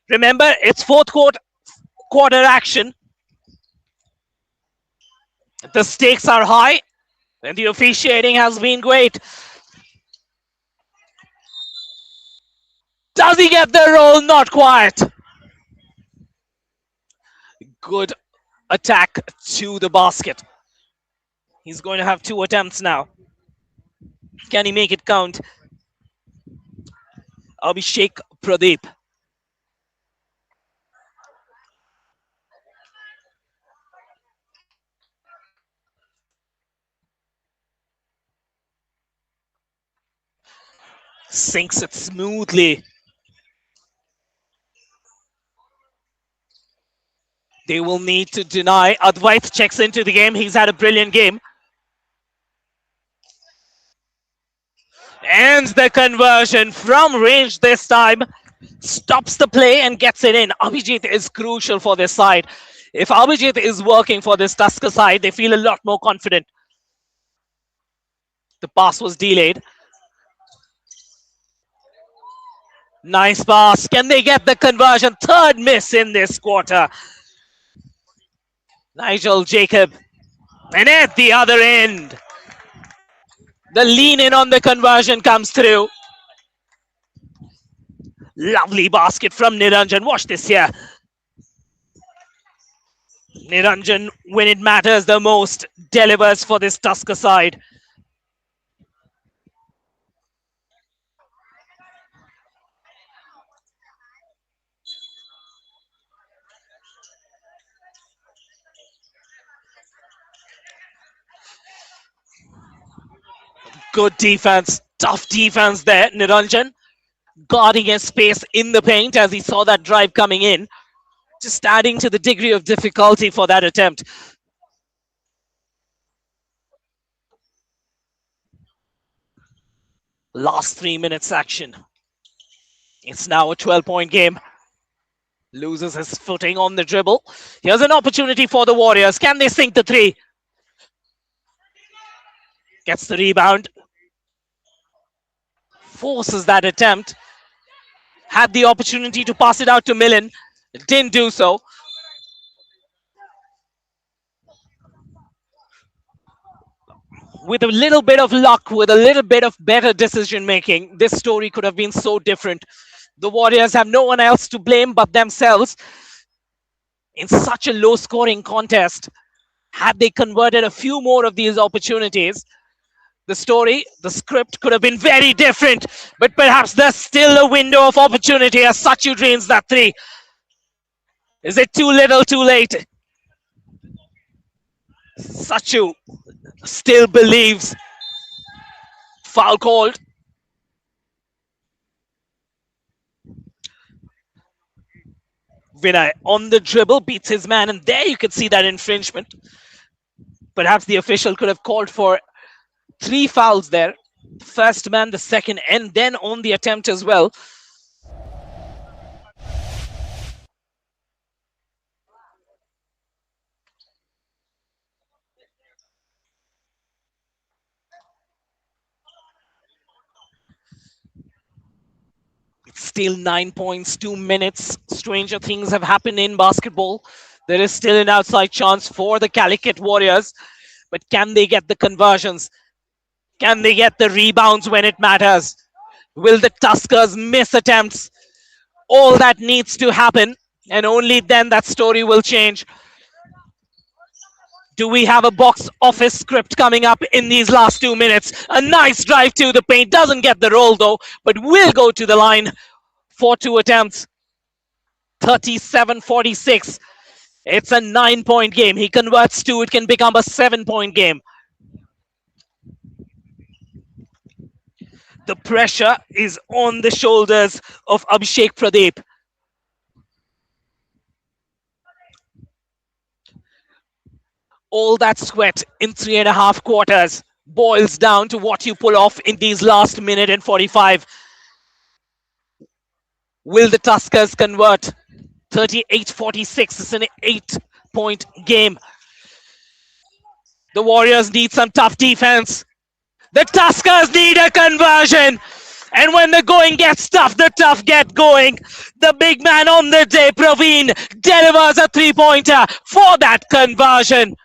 Remember, it's fourth quarter action. The stakes are high, and the officiating has been great. Does he get the roll? Not quite. Good attack to the basket. He's going to have two attempts now. Can he make it count? Abhishek Pradeep. Sinks it smoothly. They will need to deny. Advait checks into the game. He's had a brilliant game. Ends the conversion from range this time. Stops the play and gets it in. Abhijit is crucial for this side. If Abhijit is working for this Tusker side, they feel a lot more confident. The pass was delayed. Nice pass. Can they get the conversion? Third miss in this quarter. Nigel Jacob. And at the other end, the lean in on the conversion comes through. Lovely basket from Niranjan. Watch this here. Niranjan, when it matters the most, delivers for this Tusker side. Good defense, tough defense there, Niranjan. Guarding his space in the paint as he saw that drive coming in. Just adding to the degree of difficulty for that attempt. Last 3 minutes action. It's now a 12-point game. Loses his footing on the dribble. Here's an opportunity for the Warriors. Can they sink the three? Gets the rebound. Forces that attempt. Had the opportunity to pass it out to Millen. Didn't do so. With a little bit of luck, with a little bit of better decision making, this story could have been so different. The Warriors have no one else to blame but themselves. In such a low scoring contest, had they converted a few more of these opportunities, the story, the script could have been very different. But perhaps there's still a window of opportunity as Sachu drains that three. Is it too little, too late? Sachu still believes. Foul called. Vinay on the dribble beats his man, and there you can see that infringement. Perhaps the official could have called for 3 fouls there. First man, the second, and then on the attempt as well. It's still 9 points, 2 minutes. Stranger things have happened in basketball. There is still an outside chance for the Calicut Warriors. But can they get the conversions? Can they get the rebounds when it matters? Will the Tuskers miss attempts? All that needs to happen, and only then that story will change. Do we have a box office script coming up in these last 2 minutes? A nice drive to the paint. Doesn't get the roll though, but will go to the line for 2 attempts. 37-46. It's a 9-point game. He converts two, it can become a 7-point game. The pressure is on the shoulders of Abhishek Pradeep. All that sweat in 3.5 quarters boils down to what you pull off in these last minute and 45. Will the Tuskers convert? 38-46. It's an 8-point game. The Warriors need some tough defense. The Tuskers need a conversion. And when the going gets tough, the tough get going. The big man on the day, Praveen, delivers a 3-pointer for that conversion.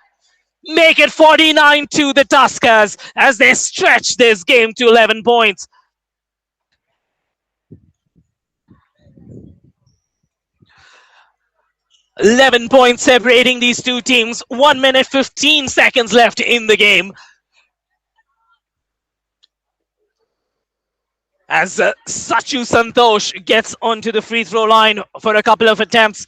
Make it 49 to the Tuskers as they stretch this game to 11 points. "11 points separating these two teams. 1 minute 15 seconds left in the game. As Sachu Santosh gets onto the free throw line for a couple of attempts.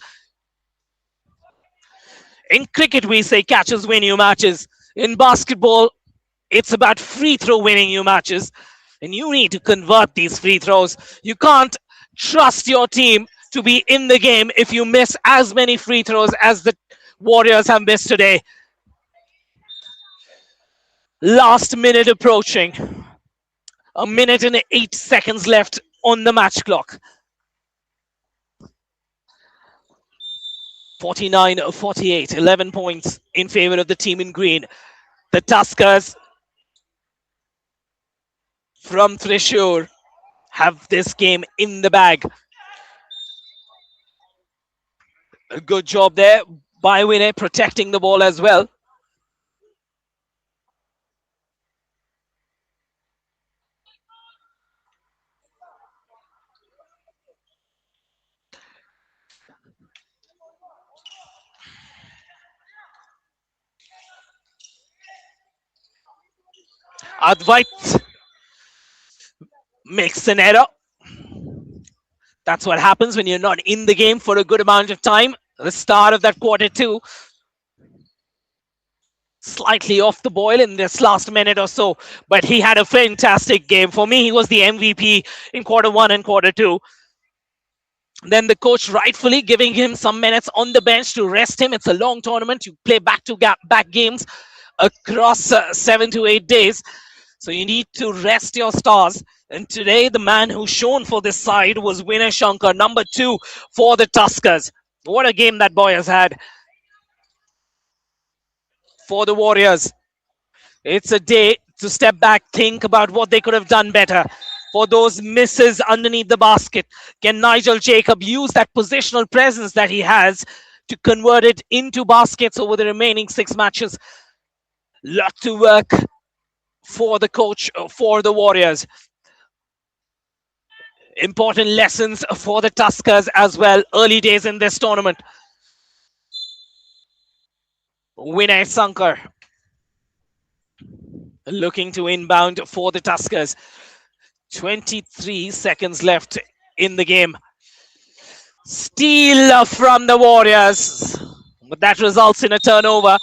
In cricket, we say catches win you matches. In basketball, it's about free throw winning you matches. And you need to convert these free throws. You can't trust your team to be in the game if you miss as many free throws as the Warriors have missed today. Last minute approaching. 1 minute and 8 seconds left on the match clock. 49-48, 11 points in favor of the team in green. The Tuskers from Thrissur have this game in the bag. A good job there by Vinay, protecting the ball as well. Advait makes an error. That's what happens when you're not in the game for a good amount of time. The start of that quarter two. Slightly off the boil in this last minute or so, but he had a fantastic game. For me, he was the MVP in quarter one and quarter two. Then the coach rightfully giving him some minutes on the bench to rest him. It's a long tournament. You play back games across 7 to 8 days. So you need to rest your stars. And today, the man who shone for this side was Vinay Shankar, number 2 for the Tuskers. What a game that boy has had. For the Warriors, it's a day to step back, think about what they could have done better. For those misses underneath the basket, can Nigel Jacob use that positional presence that he has to convert it into baskets over the remaining 6 matches? Lot to work for the coach, for the Warriors. Important lessons for the Tuskers as well. Early days in this tournament. Vinay Shankar looking to inbound for the Tuskers. 23 seconds left in the game. Steal from the Warriors, but that results in a turnover.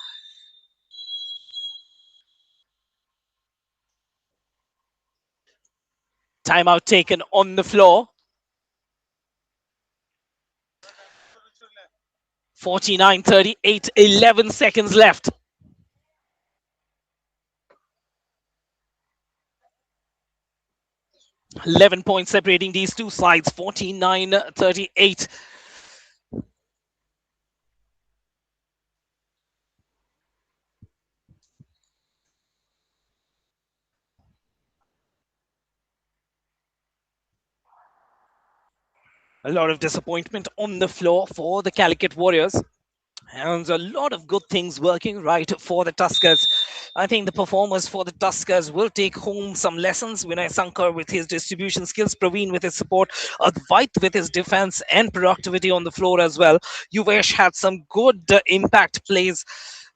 Timeout taken on the floor. 49-38, 11 seconds left. "11 points separating these two sides, 49-38. A lot of disappointment on the floor for the Calicut Warriors. And a lot of good things working right for the Tuskers. I think the performers for the Tuskers will take home some lessons. Vinay Sankar with his distribution skills, Praveen with his support, Advait with his defense and productivity on the floor as well. Yuvesh had some good impact plays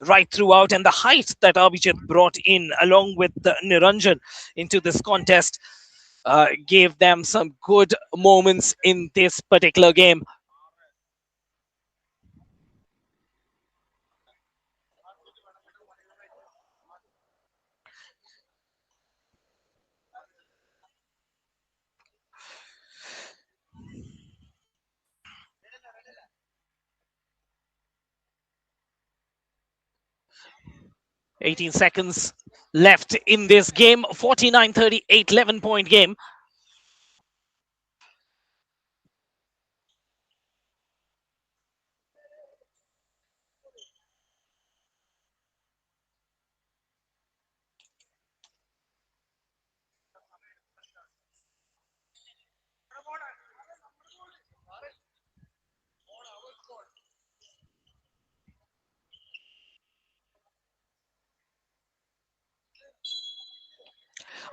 right throughout, and the height that Abhijit brought in along with Niranjan into this contest gave them some good moments in this particular game. 18 seconds left in this game. 49-38, 11-point game.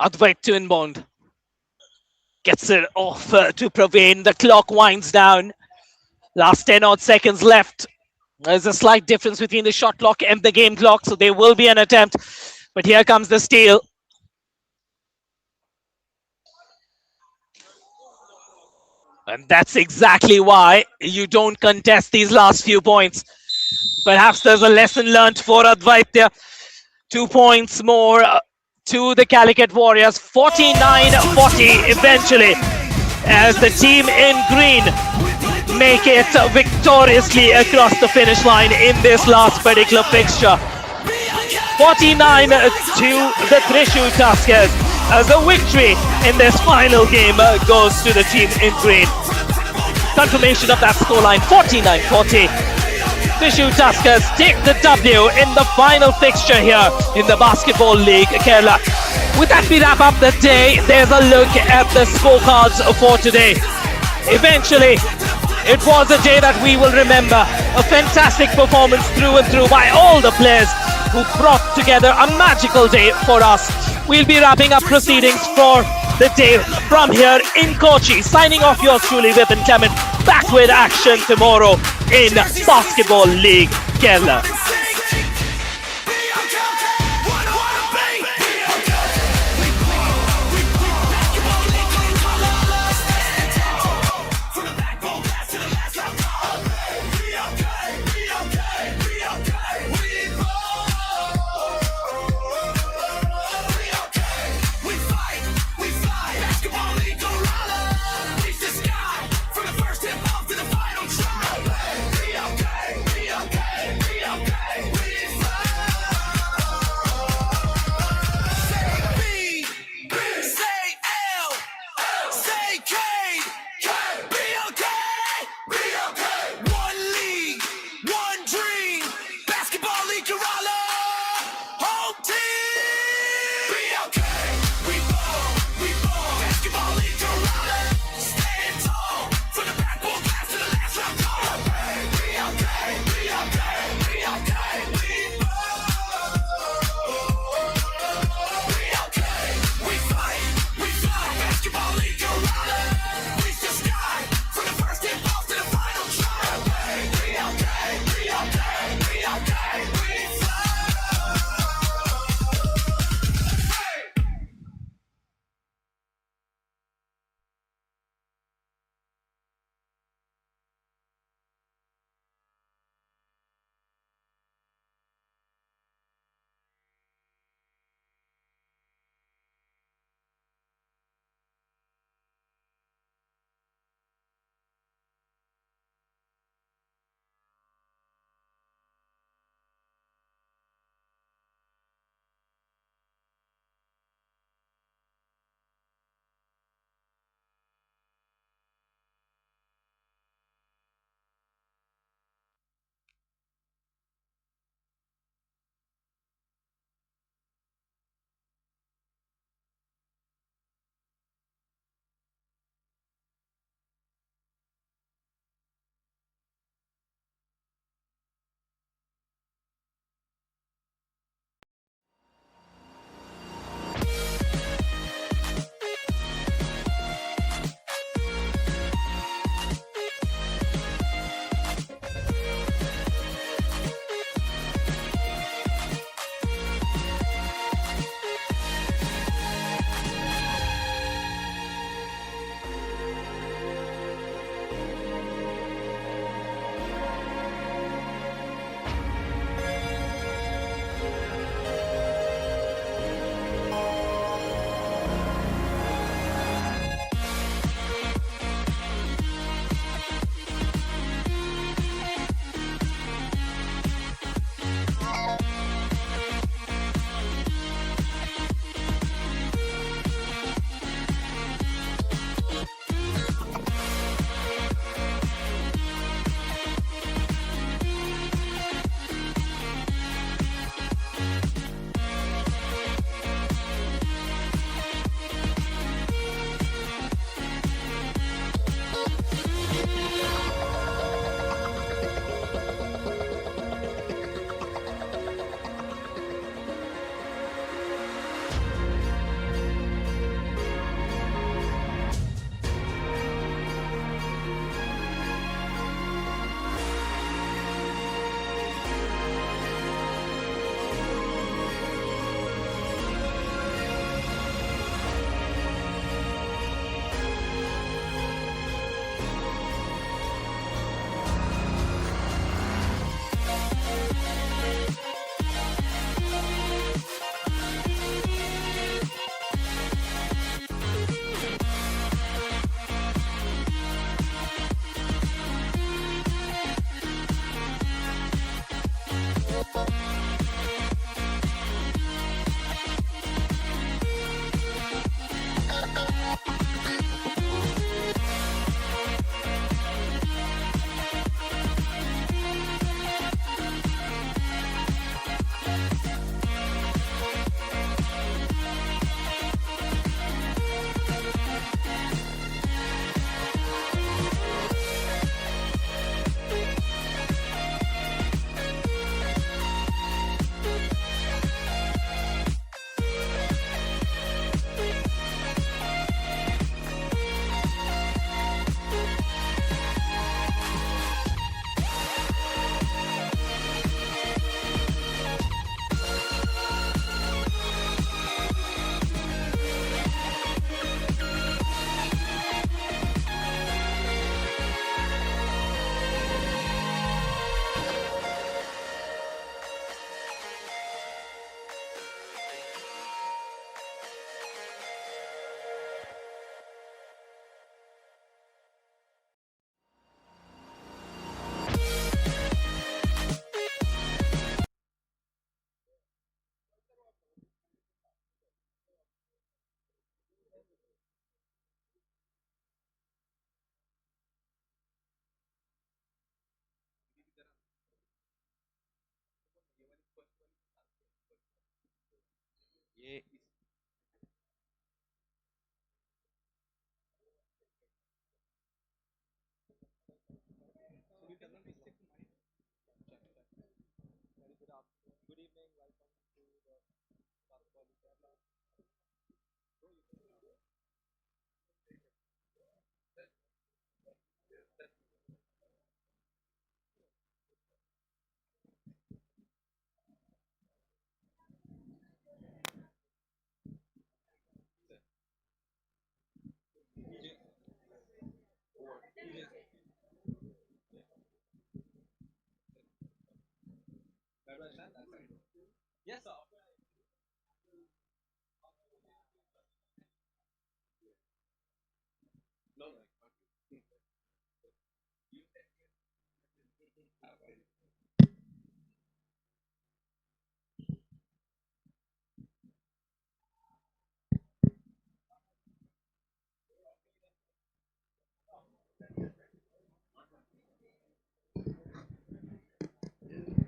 Advait to inbound. Gets it off to Praveen. The clock winds down. Last 10 odd seconds left. There's a slight difference between the shot clock and the game clock, so there will be an attempt. But here comes the steal. And that's exactly why you don't contest these last few points. Perhaps there's a lesson learned for Advaitya. 2 points more to the Calicut Warriors. 49-40 eventually, as the team in green make it victoriously across the finish line in this last particular fixture. 49 to the Thrissur Tuskers, as the victory in this final game goes to the team in green. Confirmation of that scoreline, 49-40. Thrissur Tuskers take the W in the final fixture here in the Basketball League Kerala. With that, we wrap up the day. There's a look at the scorecards for today. Eventually, it was a day that we will remember. A fantastic performance through and through by all the players who brought together a magical day for us. We'll be wrapping up proceedings for the day from here in Kochi. Signing off, yours truly, Vipin Clement. Back with action tomorrow in Basketball League Kerala. Okay.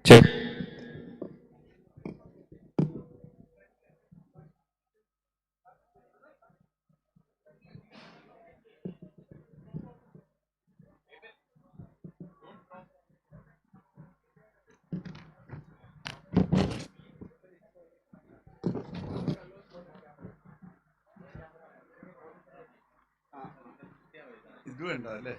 Check. ഇത് വേണ്ട അല്ലേ?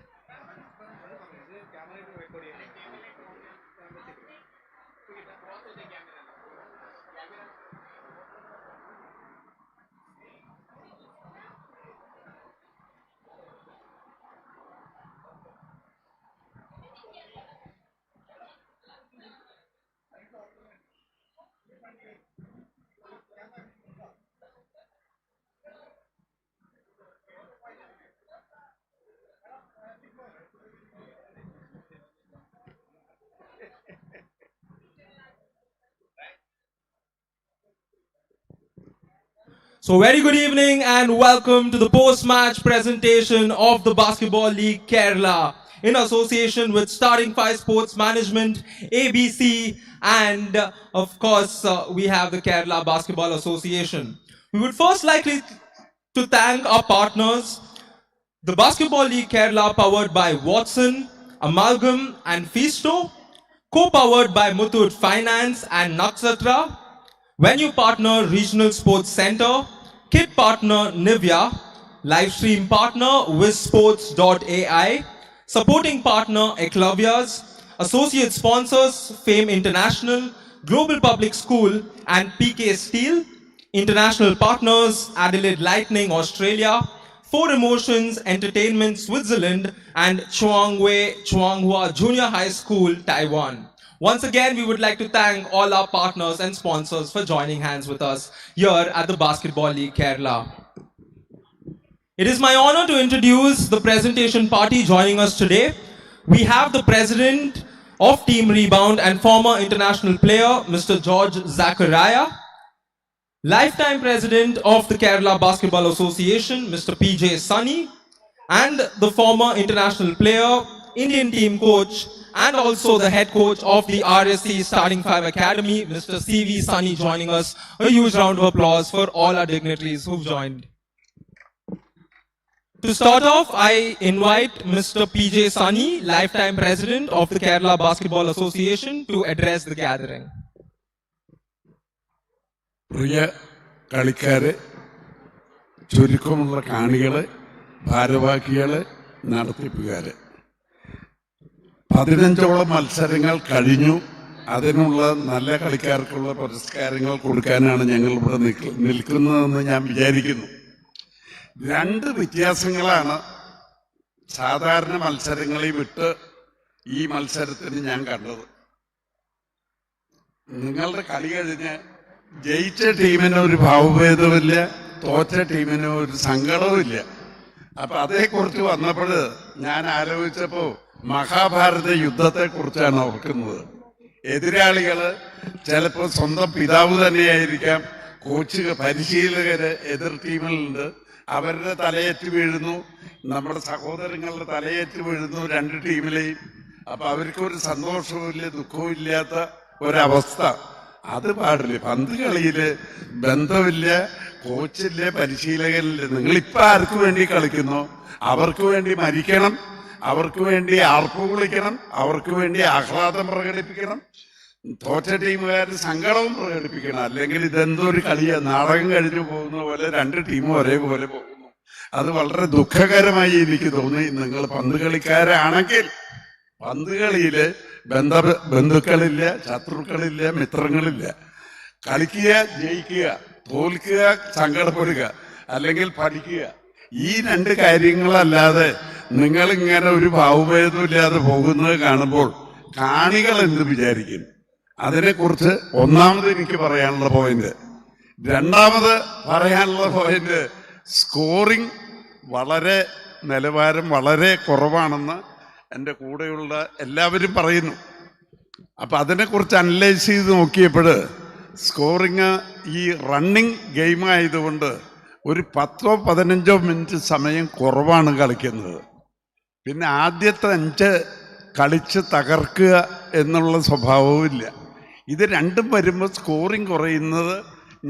So very good evening and welcome to the post-match presentation of the Basketball League Kerala in association with Starting 5 Sports Management, ABC, and of course we have the Kerala Basketball Association. We would first like to thank our partners, the Basketball League Kerala powered by Watson, Amalgam and Fisto, co-powered by Muthoot Finance and Nakshatra, Venue partner Regional Sports Center, kit partner Nivea, livestream partner wizsports.ai, supporting partner Eclavias, associate sponsors Fame International, Global Public School and PK Steel, international partners Adelaide Lightning Australia, Four Emotions Entertainment Switzerland and Chuanghua Junior High School Taiwan. Once again, we would like to thank all our partners and sponsors for joining hands with us here at the Basketball League Kerala. It is my honor to introduce the presentation party joining us today. We have the president of Team Rebound and former international player, Mr. George Zachariah, lifetime president of the Kerala Basketball Association, Mr. PJ Sunny, and the former international player, Indian team coach, and also the head coach of the RSC Starting 5 Academy, Mr. CV Sunny, joining us. A huge round of applause for all our dignitaries who've joined. To start off, I invite Mr. PJ Sunny, lifetime president of the Kerala Basketball Association, to address the gathering. പ്രിയ കളിക്കാരെ, ചുരുക്കമുള്ള കാണികളെ, ഭാരവാഹികളെ, നടത്തിപ്പുകാരെ, 15ഓളം മത്സരങ്ങൾ കഴിഞ്ഞു. അതിനുള്ള നല്ല കളിക്കാർക്കുള്ള പുരസ്കാരങ്ങൾ കൊടുക്കാനാണ് ഞങ്ങൾ ഇവിടെ നിൽക്കുന്നതെന്ന് ഞാൻ വിചാരിക്കുന്നു. രണ്ട് വ്യത്യാസങ്ങളാണ് സാധാരണ മത്സരങ്ങളെ വിട്ട് ഈ മത്സരത്തിന് ഞാൻ കണ്ടത്. നിങ്ങളുടെ കളി കഴിഞ്ഞ് ജയിച്ച ടീമിന് ഒരു ഭാവഭേദമില്ല, തോറ്റ ടീമിന് ഒരു സങ്കടവുമില്ല. അപ്പൊ അതേക്കുറിച്ച് വന്നപ്പോൾ ഞാൻ ആലോചിച്ചപ്പോ മഹാഭാരത യുദ്ധത്തെക്കുറിച്ചാണ് ഓർക്കുന്നത്. എതിരാളികള് ചിലപ്പോൾ സ്വന്തം പിതാവ് തന്നെയായിരിക്കാം. കോച്ച് പരിശീലകര് എതിർ ടീമിലുണ്ട്, അവരുടെ തലയേറ്റ് വീഴുന്നു, നമ്മുടെ സഹോദരങ്ങളുടെ തലയേറ്റ് വീഴുന്നു രണ്ട് ടീമിലെയും. അപ്പൊ അവർക്കൊരു സന്തോഷവും ഇല്ല, ദുഃഖവും ഇല്ലാത്ത ഒരവസ്ഥ. അത് പാടില്ല. പന്ത് കളിയില് ബന്ധമില്ല, കോച്ചില്ല, പരിശീലകനില്ല. നിങ്ങളിപ്പോ ആർക്ക് വേണ്ടി കളിക്കുന്നു? അവർക്ക് വേണ്ടി മരിക്കണം, അവർക്ക് വേണ്ടി ആർപ്പ് വിളിക്കണം, അവർക്ക് വേണ്ടി ആഹ്ലാദം പ്രകടിപ്പിക്കണം, തോറ്റ ടീമുകാർ സങ്കടവും പ്രകടിപ്പിക്കണം. അല്ലെങ്കിൽ ഇതെന്തോ ഒരു കളിയാ, നാടകം കഴിഞ്ഞു പോകുന്ന പോലെ രണ്ട് ടീമും ഒരേപോലെ പോകുന്നു. അത് വളരെ ദുഃഖകരമായി എനിക്ക് തോന്നി. നിങ്ങൾ പന്ത് കളിക്കാരാണെങ്കിൽ പന്ത് കളിയില് ബന്ധുക്കളില്ല, ശത്രുക്കളില്ല, മിത്രങ്ങളില്ല. കളിക്കുക, ജയിക്കുക, തോൽക്കുക, സങ്കടപ്പെടുക, അല്ലെങ്കിൽ പഠിക്കുക. ഈ രണ്ട് കാര്യങ്ങളല്ലാതെ നിങ്ങൾ ഇങ്ങനെ ഒരു ഭാവഭേദമില്ലാതെ പോകുന്നത് കാണുമ്പോൾ കാണികൾ എന്ത് വിചാരിക്കും? അതിനെക്കുറിച്ച് ഒന്നാമത് എനിക്ക് പറയാനുള്ള പോയിന്റ്. രണ്ടാമത് പറയാനുള്ള പോയിന്റ്, സ്കോറിംഗ് വളരെ നിലവാരം വളരെ കുറവാണെന്ന് എൻ്റെ കൂടെയുള്ള എല്ലാവരും പറയുന്നു. അപ്പം അതിനെക്കുറിച്ച് അനലൈസ് ചെയ്ത് നോക്കിയപ്പോൾ സ്കോറിങ് ഈ റണ്ണിങ് ഗെയിം ആയതുകൊണ്ട് ഒരു 10-15 മിനിറ്റ് സമയം കുറവാണ് കളിക്കുന്നത്. പിന്നെ ആദ്യത്തെ 5 കളിച്ച് തകർക്കുക എന്നുള്ള സ്വഭാവവും ഇല്ല. ഇത് രണ്ടും വരുമ്പോൾ സ്കോറിങ് കുറയുന്നത്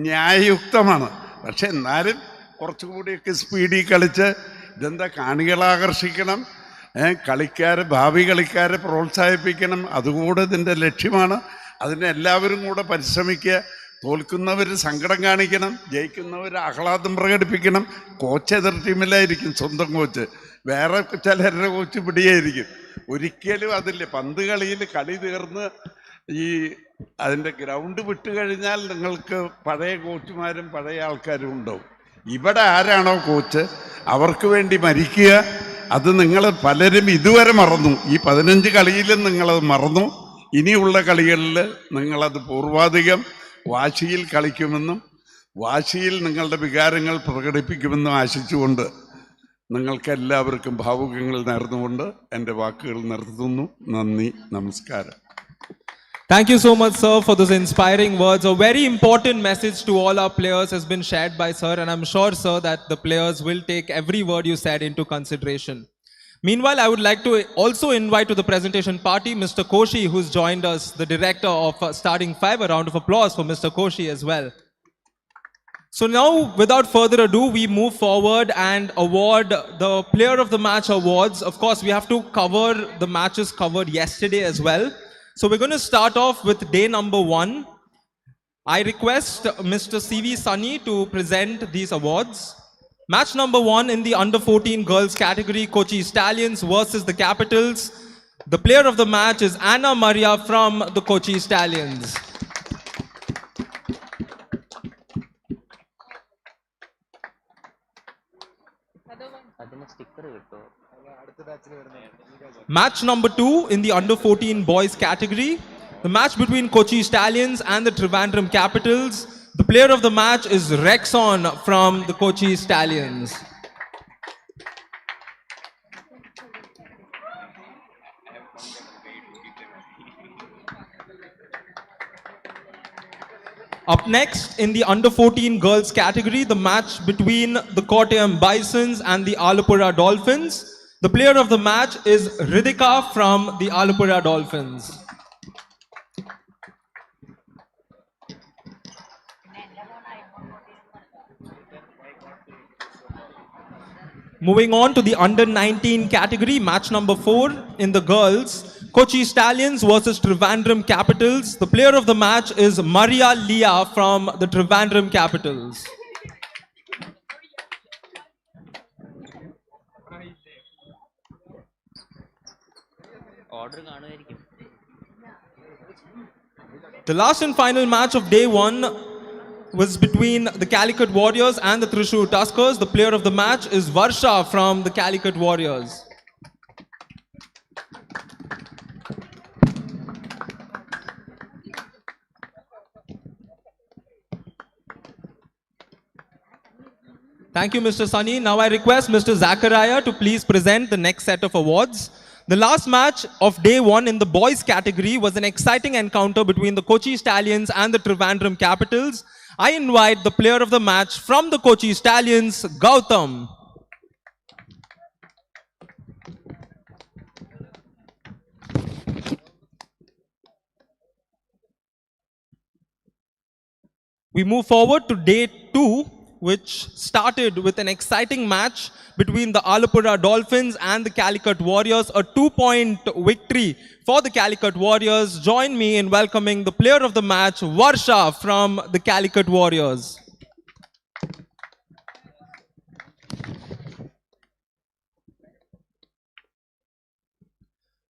ന്യായയുക്തമാണ്. പക്ഷെ എന്നാലും കുറച്ചുകൂടിയൊക്കെ സ്പീഡിൽ കളിച്ച് ഇതെന്താ കാണികളെ ആകർഷിക്കണം, ഭാവി കളിക്കാരെ പ്രോത്സാഹിപ്പിക്കണം. അതുകൂടെ ഇതിൻ്റെ ലക്ഷ്യമാണ്. അതിന് എല്ലാവരും കൂടെ പരിശ്രമിക്കുക. തോൽക്കുന്നവർ സങ്കടം കാണിക്കണം, ജയിക്കുന്നവർ ആഹ്ലാദം പ്രകടിപ്പിക്കണം. കോച്ച് എതിർ ടീമിലായിരിക്കും, സ്വന്തം കോച്ച്. വേറെ ചിലരുടെ കോച്ച് പിടിയായിരിക്കും. ഒരിക്കലും അതില്ല. പന്ത് കളിയിൽ കളി തീർന്ന് ഈ അതിൻ്റെ ഗ്രൗണ്ട് വിട്ട് കഴിഞ്ഞാൽ നിങ്ങൾക്ക് പഴയ കോച്ചുമാരും പഴയ ആൾക്കാരും ഉണ്ടാവും. ഇവിടെ ആരാണോ കോച്ച് അവർക്ക് വേണ്ടി മരിക്കുക. അത് നിങ്ങൾ പലരും ഇതുവരെ മറന്നു. ഈ 15 കളിയിലും നിങ്ങളത് മറന്നു. ഇനിയുള്ള കളികളിൽ നിങ്ങളത് പൂർവാധികം വാശിയിൽ കളിക്കുമെന്നും വാശിയിൽ നിങ്ങളുടെ വികാരങ്ങൾ പ്രകടിപ്പിക്കുമെന്നും ആശിച്ചുകൊണ്ട് നിങ്ങൾക്ക് എല്ലാവർക്കും ഭാവുകങ്ങൾ നേർന്നുകൊണ്ട് എൻ്റെ വാക്കുകൾ നിർത്തുന്നു. നന്ദി, നമസ്കാരം. Thank you so much, sir, for those inspiring words. A very important message to all our players has been shared by sir, and I'm sure, sir, that the players will take every word you said into consideration. Meanwhile, I would like to also invite to the presentation party Mr. Kochi, who's joined us, the director of Starting 5. A round of applause for Mr. Kochi as well. So now, without further ado, we move forward and award the Player of the Match awards. Of course, we have to cover the matches covered yesterday as well. So we're going to start off with day number 1. I request Mr. CV Sunny to present these awards. Match number 1 in the under 14 girls category, Kochi Stallions versus the Capitals. The player of the match is Anna Maria from the Kochi Stallions. Match number 2 in the under 14 boys category. The match between Kochi Stallions and the Trivandrum Capitals. The player of the match is Rexon from the Kochi Stallions. Up next in the under 14 girls category, the match between the Kottayam Bisons and the Alapura Dolphins. The player of the match is Ridhika from the Alapura Dolphins. Moving on to the under 19 category, match number 4 in the girls, Kochi Stallions versus Trivandrum Capitals. The player of the match is Maria Leah from the Trivandrum Capitals. The last and final match of day 1 was between the Calicut Warriors and the Thrissur Tuskers. The player of the match is Varsha from the Calicut Warriors. Thank you, Mr. Sunny. Now I request Mr. Zachariah to please present the next set of awards. The last match of day 1 in the boys category was an exciting encounter between the Kochi Stallions and the Trivandrum Capitals. I invite the player of the match from the Kochi Stallions, Gautam. We move forward to day 2, which started with an exciting match between the Alapura Dolphins and the Calicut Warriors, a 2-point victory for the Calicut Warriors. Join me in welcoming the player of the match, Varsha from the Calicut Warriors.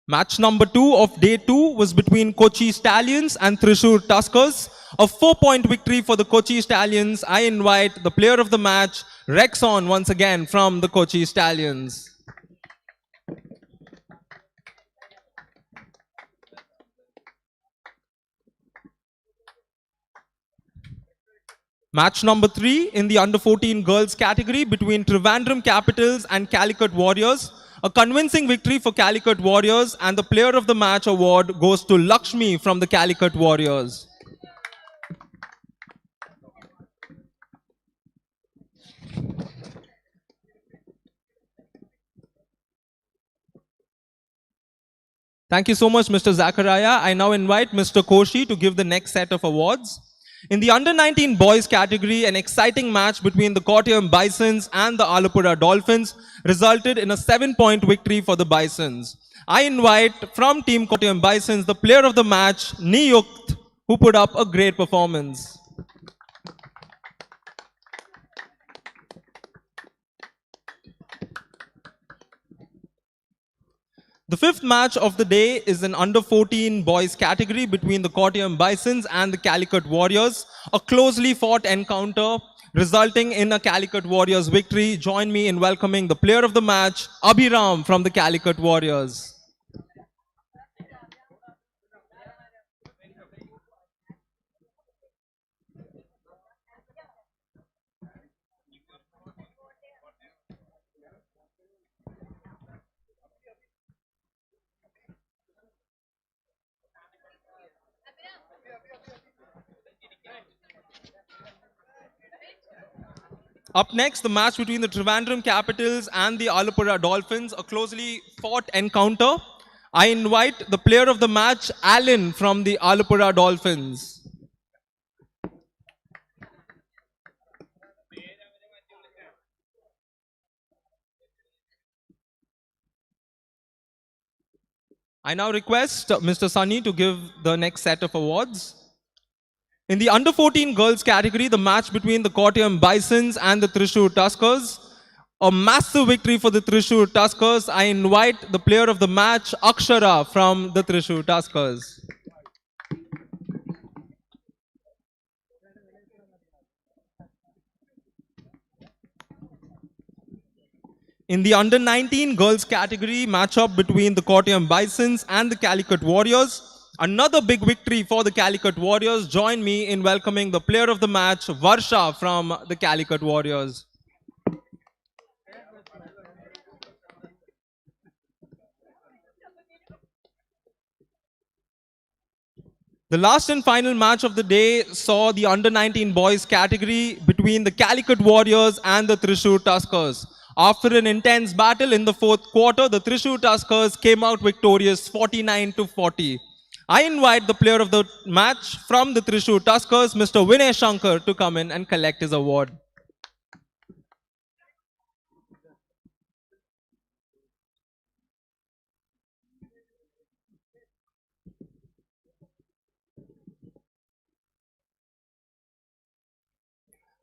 Match number 2 of day 2 was between Kochi Stallions and Thrissur Tuskers. A 4-point victory for the Kochi Stallions. I invite the player of the match, Rexon, once again from the Kochi Stallions. Match number 3 in the under-14 girls category between Trivandrum Capitals and Calicut Warriors. A convincing victory for Calicut Warriors, and the player of the match award goes to Lakshmi from the Calicut Warriors. Thank you so much, Mr. Zachariah. I now invite Mr. Kochi to give the next set of awards. In the under-19 boys category, an exciting match between the Kottayam Bisons and the Alapura Dolphins resulted in a 7-point victory for the Bisons. I invite from Team Kottayam Bisons the player of the match, Niyukt, who put up a great performance. The 5th match of the day is an under-14 boys category between the Kottayam Bisons and the Calicut Warriors. A closely fought encounter resulting in a Calicut Warriors victory. Join me in welcoming the player of the match, Abhiram from the Calicut Warriors. Up next, the match between the Trivandrum Capitals and the Alapura Dolphins, a closely fought encounter. I invite the player of the match, Alan from the Alapura Dolphins. I now request Mr. Sunny to give the next set of awards. In the under-14 girls category, the match between the Kottayam Bisons and the Thrissur Tuskers. A massive victory for the Thrissur Tuskers. I invite the player of the match, Akshara from the Thrissur Tuskers. In the under-19 girls category, matchup between the Kottayam Bisons and the Calicut Warriors. Another big victory for the Calicut Warriors. Join me in welcoming the player of the match, Varsha from the Calicut Warriors. The last and final match of the day saw the under-19 boys category between the Calicut Warriors and the Thrissur Tuskers. After an intense battle in the 4th quarter, the Thrissur Tuskers came out victorious 49-40. I invite the player of the match from the Thrissur Tuskers, Mr. Vinay Shankar, to come in and collect his award.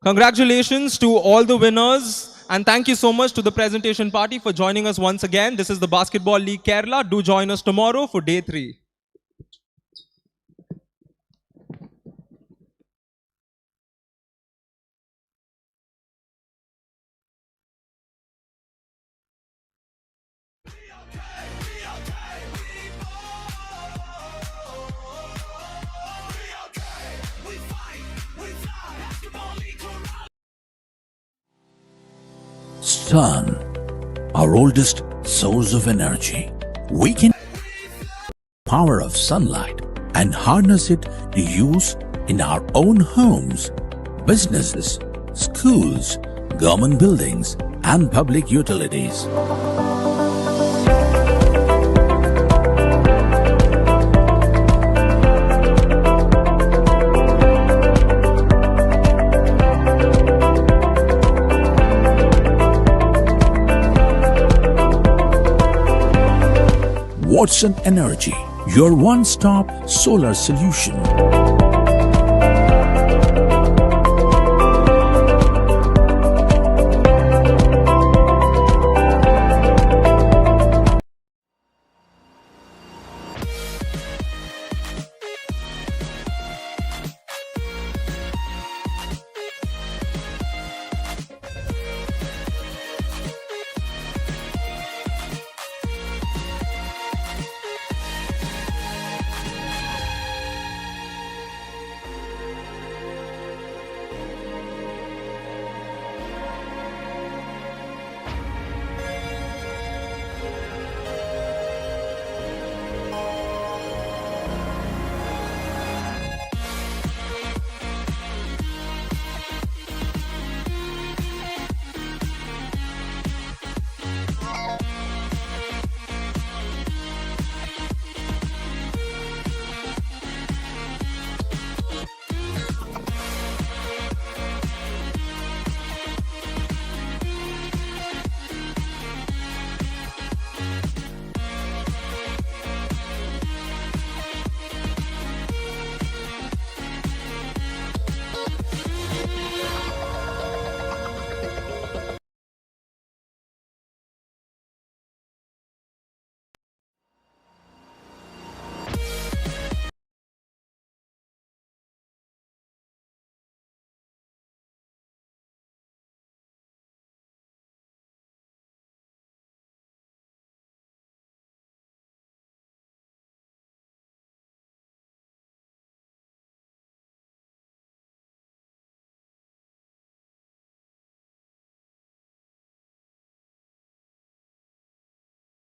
Congratulations to all the winners, and thank you so much to the presentation party for joining us once again. This is the Basketball League Kerala. Do join us tomorrow for day 3. Sun, our oldest source of energy. We can power of sunlight and harness it to use in our own homes, businesses, schools, government buildings, and public utilities. Watson Energy, your one-stop solar solution.